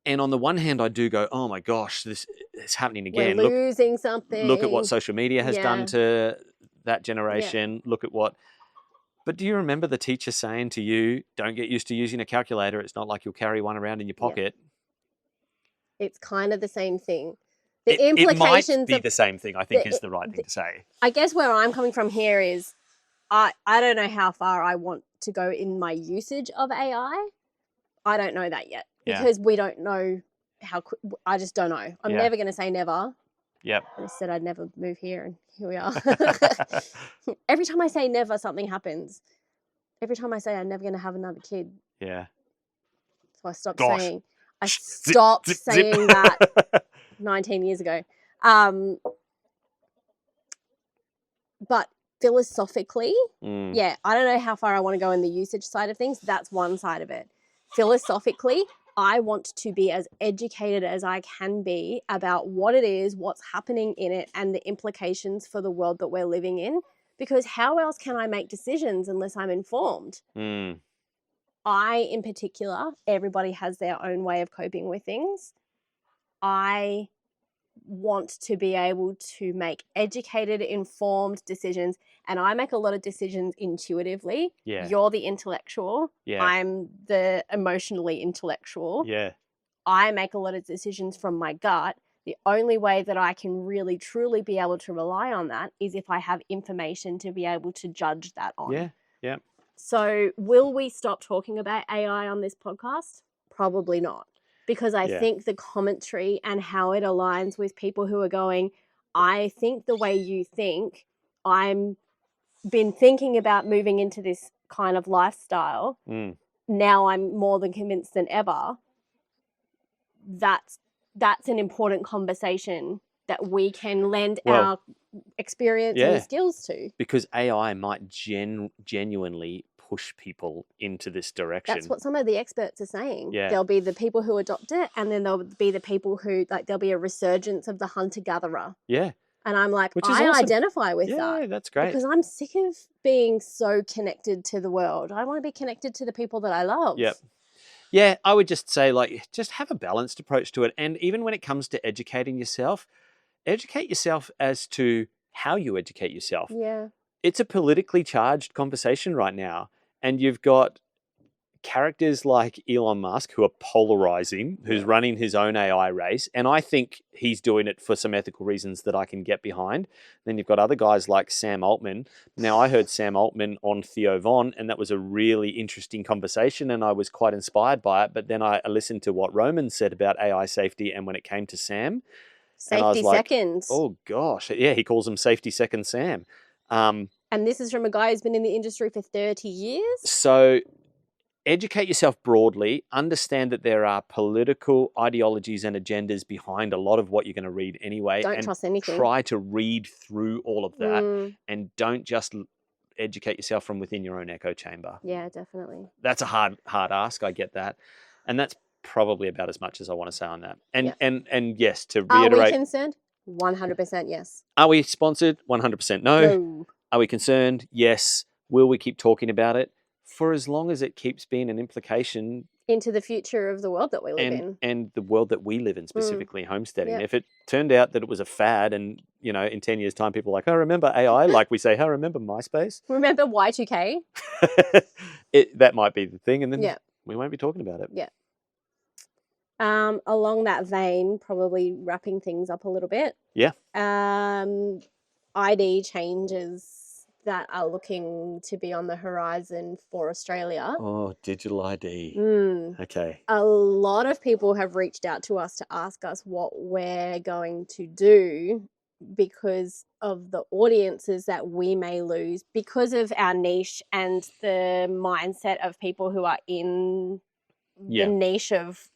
And on the one hand, I do go, oh my gosh, this is happening again. We're losing something. Look at what social media has done to that generation. Look at what... But do you remember the teacher saying to you, don't get used to using a calculator. It's not like you'll carry one around in your pocket. It's kind of the same thing. The implications it might be the same thing, I think is the right thing to say. I guess where I'm coming from here is I don't know how far I want to go in my usage of AI. I don't know that yet because we don't know how – I just don't know. I'm never going to say never. Yep. I just said I'd never move here, and here we are. Every time I say never, something happens. Every time I say I'm never going to have another kid. Yeah. So I stopped saying – I stopped saying that 19 years ago. But philosophically, I don't know how far I want to go in the usage side of things. That's one side of it. Philosophically, I want to be as educated as I can be about what it is, what's happening in it, and the implications for the world that we're living in. Because how else can I make decisions unless I'm informed? I, in particular, everybody has their own way of coping with things. I want to be able to make educated, informed decisions, and I make a lot of decisions intuitively. Yeah. You're the intellectual. Yeah. I'm the emotionally intellectual. Yeah. I make a lot of decisions from my gut. The only way that I can really, truly be able to rely on that is if I have information to be able to judge that on. Yeah, yeah. So will we stop talking about AI on this podcast? Probably not. Because I think the commentary and how it aligns with people who are going, I think the way you think, I'm been thinking about moving into this kind of lifestyle. Now I'm more than convinced than ever. That's an important conversation that we can lend our experience and skills to. Because AI might genuinely push people into this direction. That's what some of the experts are saying. Yeah. There'll be the people who adopt it, and then there'll be the people who, like, there'll be a resurgence of the hunter-gatherer. Yeah. And I'm like, Which is I awesome. identify with that. Yeah, that's great. Because I'm sick of being so connected to the world. I want to be connected to the people that I love. Yep. Yeah, I would just say, like, just have a balanced approach to it. And even when it comes to educating yourself, educate yourself as to how you educate yourself. Yeah. It's a politically charged conversation right now. And you've got characters like Elon Musk who are polarizing, who's running his own AI race. And I think he's doing it for some ethical reasons that I can get behind. Then you've got other guys like Sam Altman. Now, I heard Sam Altman on Theo Von, and that was a really interesting conversation, and I was quite inspired by it. But then I listened to what Roman said about AI safety, and when it came to Sam, and I was Safety like, seconds. oh gosh, yeah, he calls him Safety Second Sam. And this is from a guy who's been in the industry for 30 years. So educate yourself broadly, understand that there are political ideologies and agendas behind a lot of what you're going to read anyway. Don't trust anything. Try to read through all of that and don't just educate yourself from within your own echo chamber. Yeah, definitely. That's a hard ask. I get that. And that's probably about as much as I want to say on that. And yes, to reiterate. Are we concerned? 100% yes. Are we sponsored? 100% no. Are we concerned? Yes. Will we keep talking about it? For as long as it keeps being an implication into the future of the world that we live in. And the world that we live in, specifically homesteading. Yep. If it turned out that it was a fad and, in 10 years' time, people are like, I remember AI, like we say, I remember MySpace. Remember Y2K? That might be the thing, and then we won't be talking about it. Yeah. Along that vein, probably wrapping things up a little bit. Yeah. ID changes that are looking to be on the horizon for Australia. Oh, digital ID. Okay. A lot of people have reached out to us to ask us what we're going to do because of the audiences that we may lose because of our niche and the mindset of people who are in the niche of,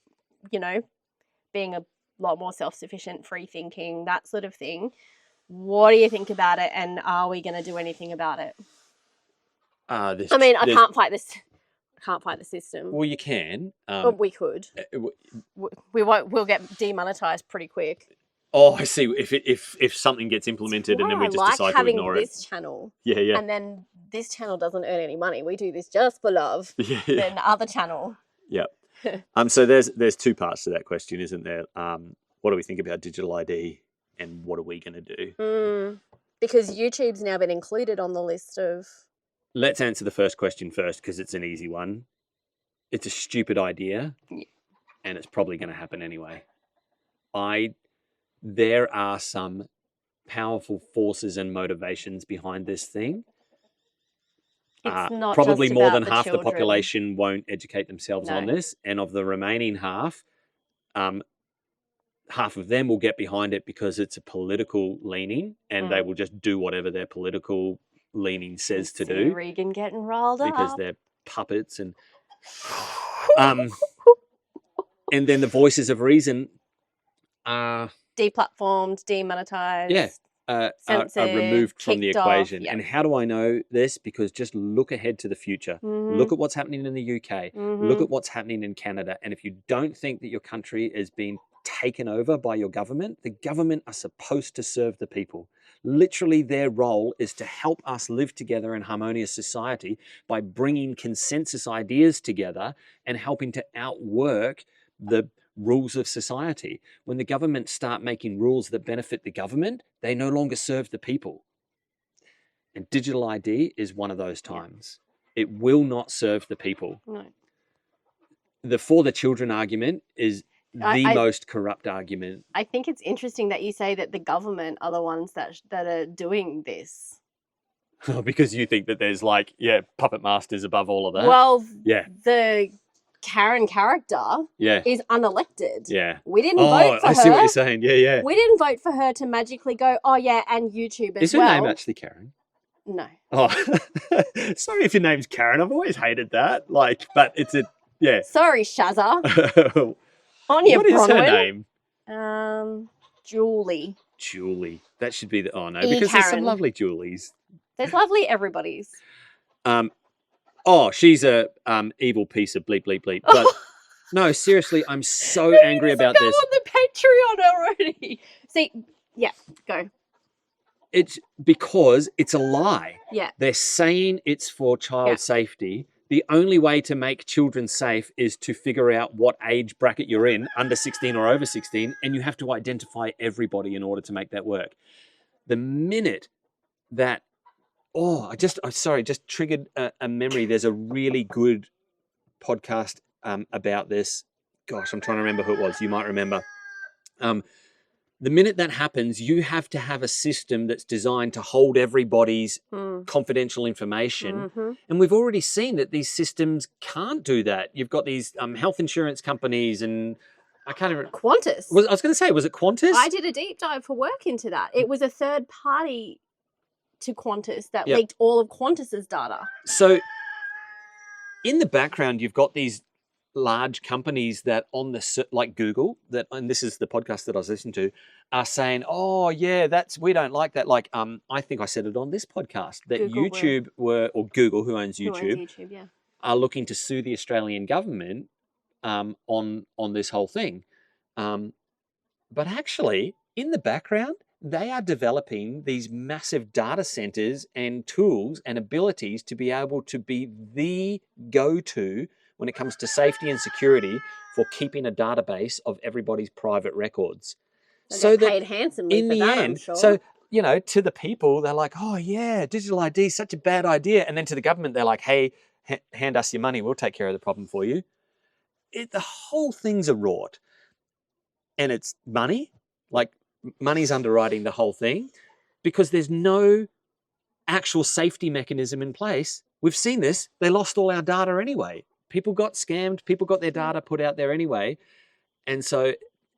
being a lot more self-sufficient, free thinking, that sort of thing. What do you think about it, and are we going to do anything about it? I can't fight this. I can't fight the system. Well, you can. But we could. We won't. We'll get demonetized pretty quick. Oh, I see. If something gets implemented and then we just decide to ignore it. Having this channel. Yeah. And then this channel doesn't earn any money. We do this just for love. Yeah. Then the other channel. Yeah. So there's two parts to that question, isn't there? What do we think about digital ID? And what are we going to do? Because YouTube's now been included on the list of... Let's answer the first question first because it's an easy one. It's a stupid idea and it's probably going to happen anyway. There are some powerful forces and motivations behind this thing. It's not probably just more about than the half children. the population won't educate themselves on this. And of the remaining half... half of them will get behind it because it's a political leaning and they will just do whatever their political leaning says to do. Regan getting rolled up. Because they're puppets and and then the voices of reason are deplatformed, demonetized. Are censored, removed from the equation. Off, And how do I know this? Because just look ahead to the future. Look at what's happening in the UK. Look at what's happening in Canada. And if you don't think that your country is being taken over by your government, the government are supposed to serve the people. Literally, their role is to help us live together in harmonious society by bringing consensus ideas together and helping to outwork the rules of society. When the government start making rules that benefit the government, they no longer serve the people. And digital ID is one of those times. It will not serve the people. No. The for the children argument is the most corrupt argument. I think it's interesting that you say that the government are the ones that are doing this. Because you think that there's puppet masters above all of that. Well, the Karen character is unelected. Yeah. We didn't vote for her. I see what you're saying. Yeah. We didn't vote for her to magically go, and YouTube as well. Is her name actually Karen? No. Oh, sorry if your name's Karen. I've always hated that. But it's Sorry, Shazza. On your What is her name? Julie. Julie. That should be because there's some lovely Julies. There's lovely everybody's. She's a evil piece of bleep bleep bleep. But no, seriously, I'm so angry about this. On the Patreon already. See, go. It's because it's a lie. Yeah. They're saying it's for child safety. The only way to make children safe is to figure out what age bracket you're in, under 16 or over 16, and you have to identify everybody in order to make that work. the minute that, just triggered a memory. There's a really good podcast about this. Gosh, I'm trying to remember who it was. You might remember. The minute that happens, you have to have a system that's designed to hold everybody's confidential information. And we've already seen that these systems can't do that. You've got these health insurance companies, and I can't remember. Qantas. I was going to say, was it Qantas? I did a deep dive for work into that. It was a third party to Qantas that leaked all of Qantas's data. So in the background, you've got these large companies that like Google, and this is the podcast that I was listening to, are saying, oh yeah, we don't like that. Like I think I said it on this podcast that Google, who owns YouTube, are looking to sue the Australian government on this whole thing. But actually, in the background, they are developing these massive data centers and tools and abilities to be able to be the go-to when it comes to safety and security for keeping a database of everybody's private records. So they're paid handsomely in for the that, end, I'm sure. So, to the people, they're like, oh yeah, digital ID is such a bad idea. And then to the government, they're like, hey, hand us your money. We'll take care of the problem for you. The whole thing's a rort. And it's money. Like, money's underwriting the whole thing because there's no actual safety mechanism in place. We've seen this. They lost all our data anyway. People got scammed. People got their data put out there anyway. And so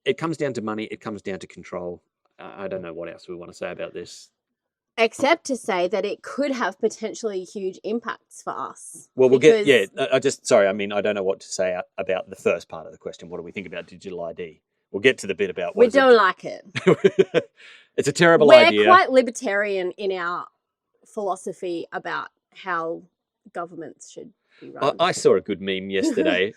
it comes down to money. It comes down to control. I don't know what else we want to say about this. Except to say that it could have potentially huge impacts for us. Well, I don't know what to say about the first part of the question. What do we think about digital ID? We'll get to the bit about we don't like it. It's a terrible idea. We're quite libertarian in our philosophy about how governments should be run. I saw a good meme yesterday.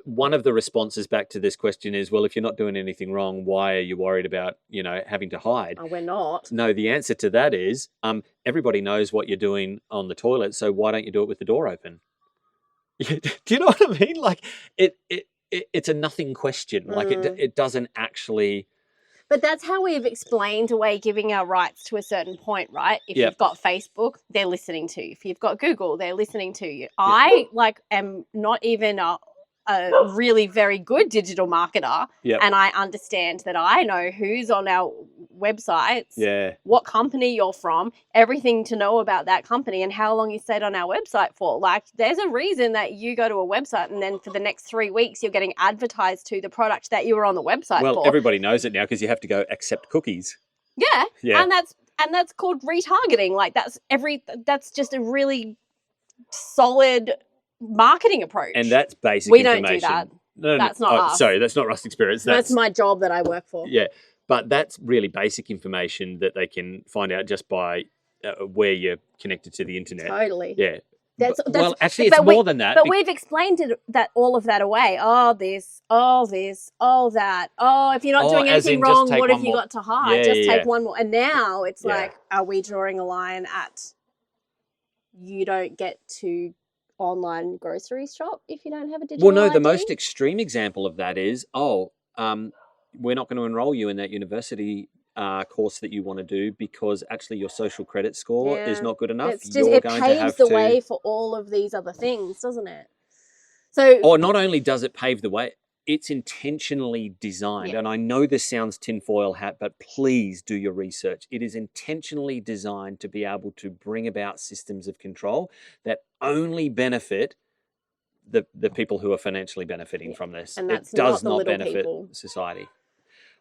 One of the responses back to this question is, well, if you're not doing anything wrong, why are you worried about, having to hide? Oh, we're not. No, the answer to that is everybody knows what you're doing on the toilet, so why don't you do it with the door open? Do you know what I mean? Like, it's a nothing question. Like, it doesn't actually... But that's how we've explained away giving our rights to a certain point, right? If you've got Facebook, they're listening to you. If you've got Google, they're listening to you. I am not even a really very good digital marketer, and I understand that I know who's on our websites, what company you're from, everything to know about that company and how long you stayed on our website for. Like, there's a reason that you go to a website and then for the next 3 weeks you're getting advertised to the product that you were on the website for. Well, everybody knows it now because you have to go accept cookies. Yeah. And that's called retargeting. Like, that's just a really solid marketing approach. And that's basic information. We don't do that. No, that's not us. Sorry, that's not Rustic Spirits. That's my job that I work for. Yeah, but that's really basic information that they can find out just by where you're connected to the internet. Totally. Yeah. Well, actually, it's more than that. But we've explained all of that away. Oh, this, oh, that. Oh, if you're not doing anything wrong, what have you got to hide? Take one more. And now it's like, are we drawing a line at you don't get to online grocery shop if you don't have a digital ID? The most extreme example of that is, we're not going to enroll you in that university course that you want to do because actually your social credit score is not good enough. It paves the way for all of these other things, doesn't it? So, or not only does it pave the way, it's intentionally designed. And I know this sounds tinfoil hat, but please do your research. It is intentionally designed to be able to bring about systems of control that only benefit the people who are financially benefiting from this. And that's it does not benefit society.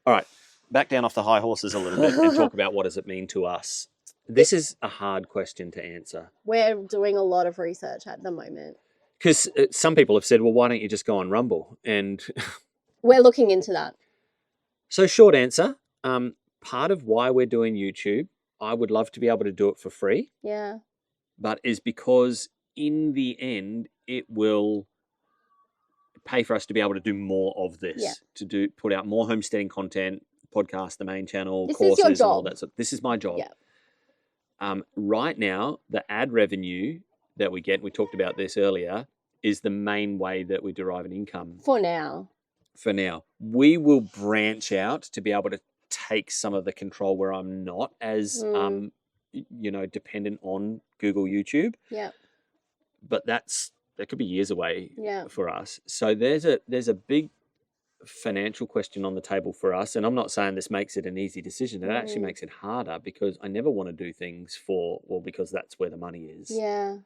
All right, back down off the high horses a little bit and talk about what does it mean to us. This is a hard question to answer. We're doing a lot of research at the moment. Because some people have said, well, why don't you just go on Rumble? And we're looking into that. So short answer, part of why we're doing YouTube, I would love to be able to do it for free. Yeah. But is because in the end, it will pay for us to be able to do more of this, to put out more homesteading content, podcast, the main channel, courses, and all that. So this is my job. Yeah. Right now, the ad revenue that we get, we talked about this earlier, is the main way that we derive an income. For now. We will branch out to be able to takes some of the control where I'm not as dependent on Google, YouTube. Yeah. But that could be years away Yeah. for us. So there's a big financial question on the table for us, and I'm not saying this makes it an easy decision. It actually makes it harder, because I never want to do things because that's where the money is. Yeah.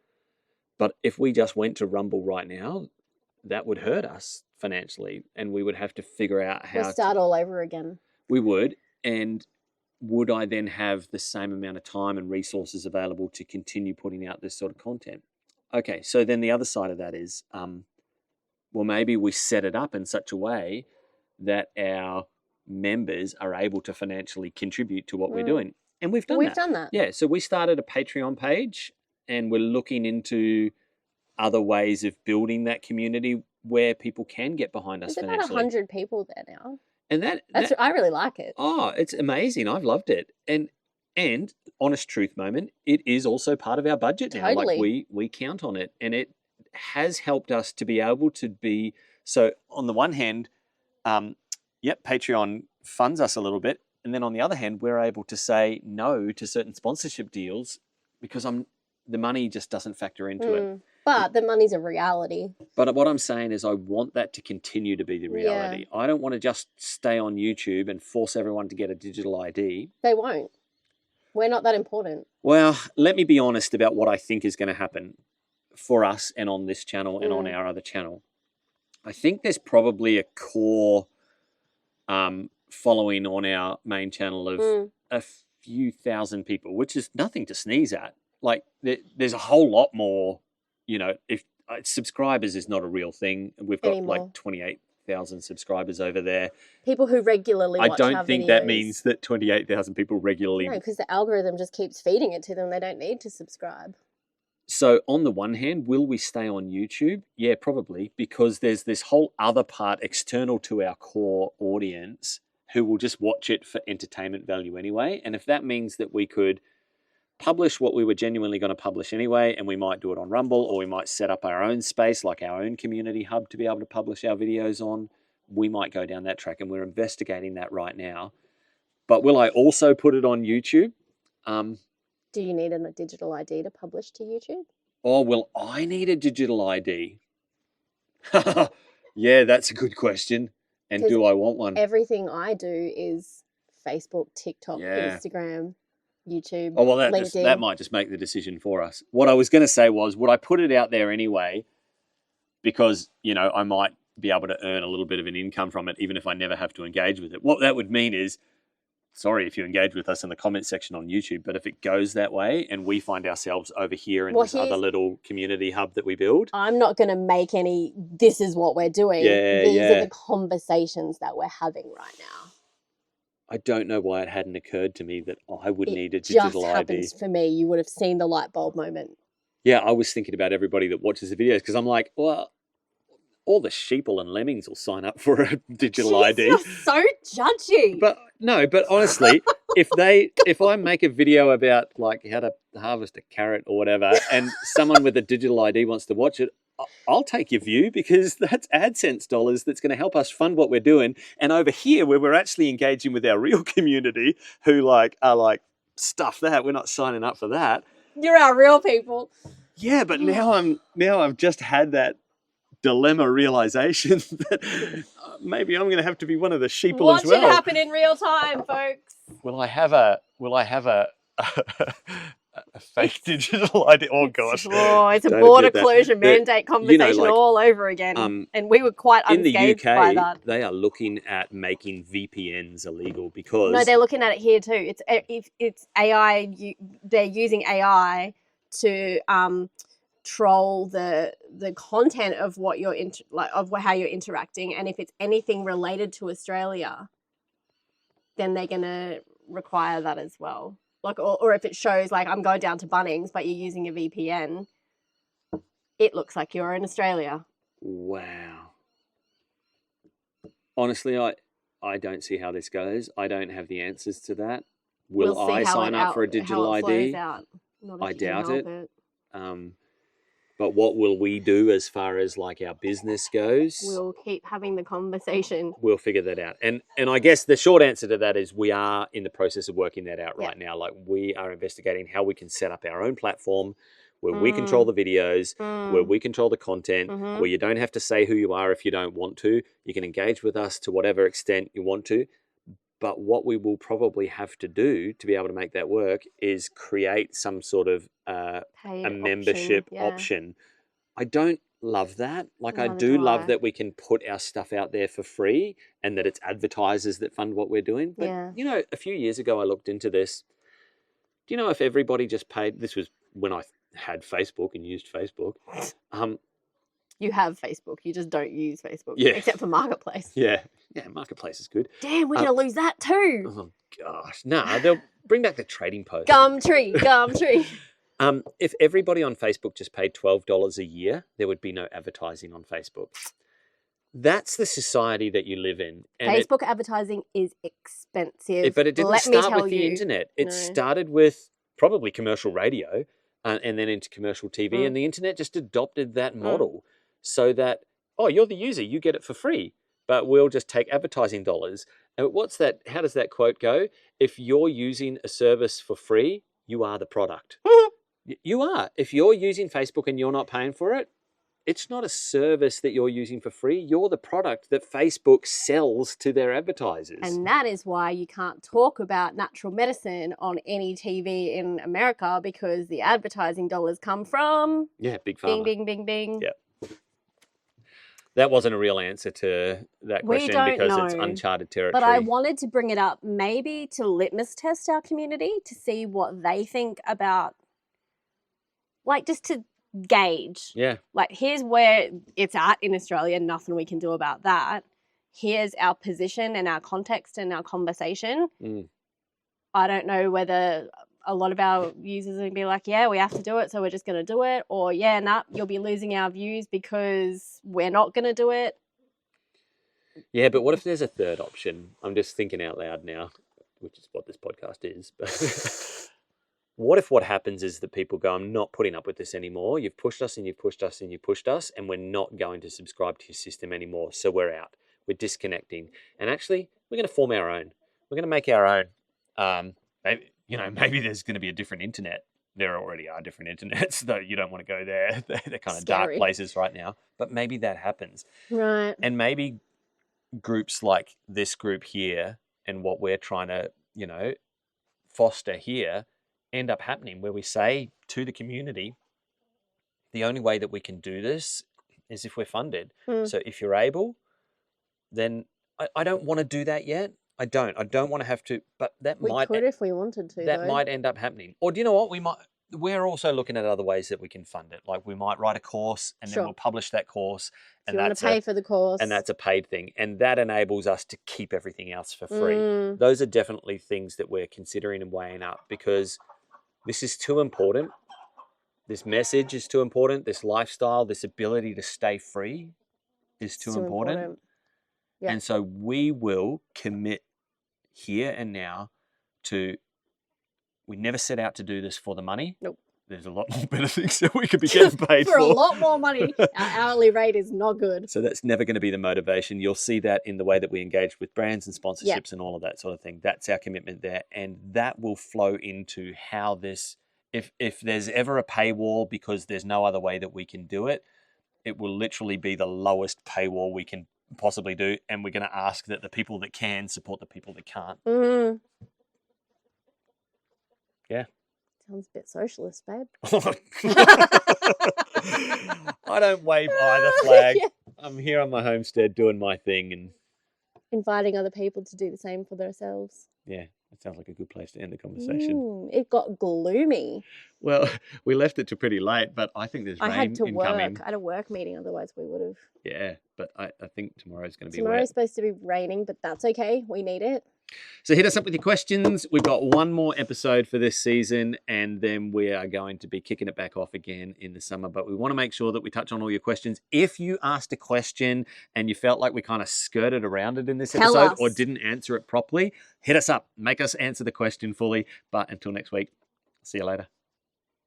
But if we just went to Rumble right now, that would hurt us financially, and we would have to figure out how to start all over again. We would. And would I then have the same amount of time and resources available to continue putting out this sort of content? Okay, so then the other side of that is, well, maybe we set it up in such a way that our members are able to financially contribute to what we're doing. And we've done that. Yeah, so we started a Patreon page, and we're looking into other ways of building that community where people can get behind us financially. There's about 100 people there now. And I really like it. Oh, it's amazing. I've loved it. And honest truth moment, it is also part of our budget now. Totally. Like we count on it, and it has helped us to be able to be, so on the one hand, Patreon funds us a little bit. And then on the other hand, we're able to say no to certain sponsorship deals because the money just doesn't factor into it. But the money's a reality. But what I'm saying is I want that to continue to be the reality. Yeah. I don't want to just stay on YouTube and force everyone to get a digital ID. They won't. We're not that important. Well, let me be honest about what I think is going to happen for us and on this channel and on our other channel. I think there's probably a core following on our main channel of a few thousand people, which is nothing to sneeze at. Like there's a whole lot more, if subscribers is not a real thing. We've got like 28,000 subscribers over there. People who regularly watch our videos. I don't think that means that 28,000 people regularly. No, because the algorithm just keeps feeding it to them. They don't need to subscribe. So on the one hand, will we stay on YouTube? Yeah, probably, because there's this whole other part external to our core audience who will just watch it for entertainment value anyway. And if that means that we could publish what we were genuinely going to publish anyway, and we might do it on Rumble, or we might set up our own space, like our own community hub, to be able to publish our videos on, we might go down that track, and we're investigating that right now. But will I also put it on YouTube? Do you need a digital ID to publish to YouTube? Oh, will I need a digital ID? Yeah, that's a good question. And do I want one? Everything I do is Facebook, TikTok, Instagram, YouTube, oh, well, LinkedIn. That might just make the decision for us. What I was going to say was, would I put it out there anyway? Because, I might be able to earn a little bit of an income from it, even if I never have to engage with it. What that would mean is, sorry if you engage with us in the comment section on YouTube, but if it goes that way and we find ourselves over here in this other little community hub that we build. I'm not going to make this is what we're doing. These are the conversations that we're having right now. I don't know why it hadn't occurred to me that I would need a digital ID. It just happens for me. You would have seen the light bulb moment. Yeah, I was thinking about everybody that watches the videos, because I'm like, well, all the sheeple and lemmings will sign up for a digital ID. You're so judgy. But honestly, if I make a video about like how to harvest a carrot or whatever, and someone with a digital ID wants to watch it, I'll take your view, because that's AdSense dollars that's going to help us fund what we're doing. And over here, where we're actually engaging with our real community, who are like, stuff that, we're not signing up for that. You're our real people. Yeah, but now I've just had that dilemma realization that maybe I'm going to have to be one of the sheeple as well. Watch it happen in real time, folks. Will I have a fake digital ID? Oh gosh! Oh, it's a border closure mandate conversation all over again, and we were quite unscathed by that. They are looking at making VPNs illegal because they're looking at it here too. It's AI. They're using AI to troll the content of what you're how you're interacting, and if it's anything related to Australia, then they're going to require that as well. Like, or if it shows like I'm going down to Bunnings, but you're using a VPN, it looks like you're in Australia. Wow. Honestly, I don't see how this goes. I don't have the answers to that. Will I sign up for a digital ID? I doubt it. But what will we do as far as like our business goes? We'll keep having the conversation. We'll figure that out. And I guess the short answer to that is we are in the process of working that out right now. Like we are investigating how we can set up our own platform where we control the videos, where we control the content, where you don't have to say who you are if you don't want to. You can engage with us to whatever extent you want to. But what we will probably have to do to be able to make that work is create some sort of a membership option. I don't love that. Like I do love that we can put our stuff out there for free and that it's advertisers that fund what we're doing. But, you know, a few years ago I looked into this. Do you know if everybody just paid, this was when I had Facebook and used Facebook. You have Facebook, you just don't use Facebook, except for Marketplace. Yeah, Marketplace is good. Damn, we're going to lose that too. Oh, gosh. Nah, they'll bring back the trading post. Gumtree. If everybody on Facebook just paid $12 a year, there would be no advertising on Facebook. That's the society that you live in. And Facebook advertising is expensive. But it didn't start with the internet. It started with probably commercial radio and then into commercial TV. And the internet just adopted that model so that, oh, you're the user, you get it for free. But we'll just take advertising dollars. And what's that? How does that quote go? If you're using a service for free, you are the product. You are. If you're using Facebook and you're not paying for it, it's not a service that you're using for free. You're the product that Facebook sells to their advertisers. And that is why you can't talk about natural medicine on any TV in America, because the advertising dollars come from... Yeah, big pharma. Bing, bing, bing, bing. Yeah. That wasn't a real answer to that question because it's uncharted territory. But I wanted to bring it up maybe to litmus test our community to see what they think about, like, just to gauge. Yeah. Like, here's where it's at in Australia, nothing we can do about that. Here's our position and our context and our conversation. I don't know whether a lot of our users are going to be like, yeah, we have to do it, so we're just going to do it. Or, yeah, nah, you'll be losing our views because we're not going to do it. Yeah, but what if there's a third option? I'm just thinking out loud now, which is what this podcast is. But what if what happens is that people go, I'm not putting up with this anymore. You've pushed us and you've pushed us and you've pushed us, and we're not going to subscribe to your system anymore. So we're out. We're disconnecting. And actually, we're going to form our own. We're going to make our own. Maybe there's going to be a different internet. There already are different internets, though you don't want to go there. They're kind of dark places right now. But maybe that happens. Right. And maybe groups like this group here and what we're trying to, foster here end up happening, where we say to the community, the only way that we can do this is if we're funded. So if you're able, then I don't want to do that yet. I don't want to have to, but we could if we wanted to. That might end up happening. Or do you know what? We're also looking at other ways that we can fund it. Like we might write a course and then we'll publish that course. And you want to pay for the course. And that's a paid thing. And that enables us to keep everything else for free. Those are definitely things that we're considering and weighing up, because this is too important. This message is too important. This lifestyle, this ability to stay free is too important. Yep. And so we will commit here and now to, we never set out to do this for the money. Nope. There's a lot more better things that we could be getting paid for. For a lot more money. Our hourly rate is not good. So that's never going to be the motivation. You'll see that in the way that we engage with brands and sponsorships and all of that sort of thing. That's our commitment there. And that will flow into how this, if there's ever a paywall because there's no other way that we can do it, it will literally be the lowest paywall we can possibly do, and we're going to ask that the people that can support the people that can't. Yeah. Sounds a bit socialist, babe. I don't wave either flag. I'm here on my homestead doing my thing and inviting other people to do the same for themselves. Yeah, it sounds like a good place to end the conversation. It got gloomy. Well, we left it to pretty late, but I think there's rain incoming. I had to work. I had a work meeting, otherwise we would have. Yeah, but I think tomorrow's going to be wet. Tomorrow's supposed to be raining, but that's okay. We need it. So hit us up with your questions. We've got one more episode for this season, and then we are going to be kicking it back off again in the summer. But we want to make sure that we touch on all your questions. If you asked a question and you felt like we kind of skirted around it in this episode or didn't answer it properly, hit us up. Make us answer the question fully. But until next week, see you later.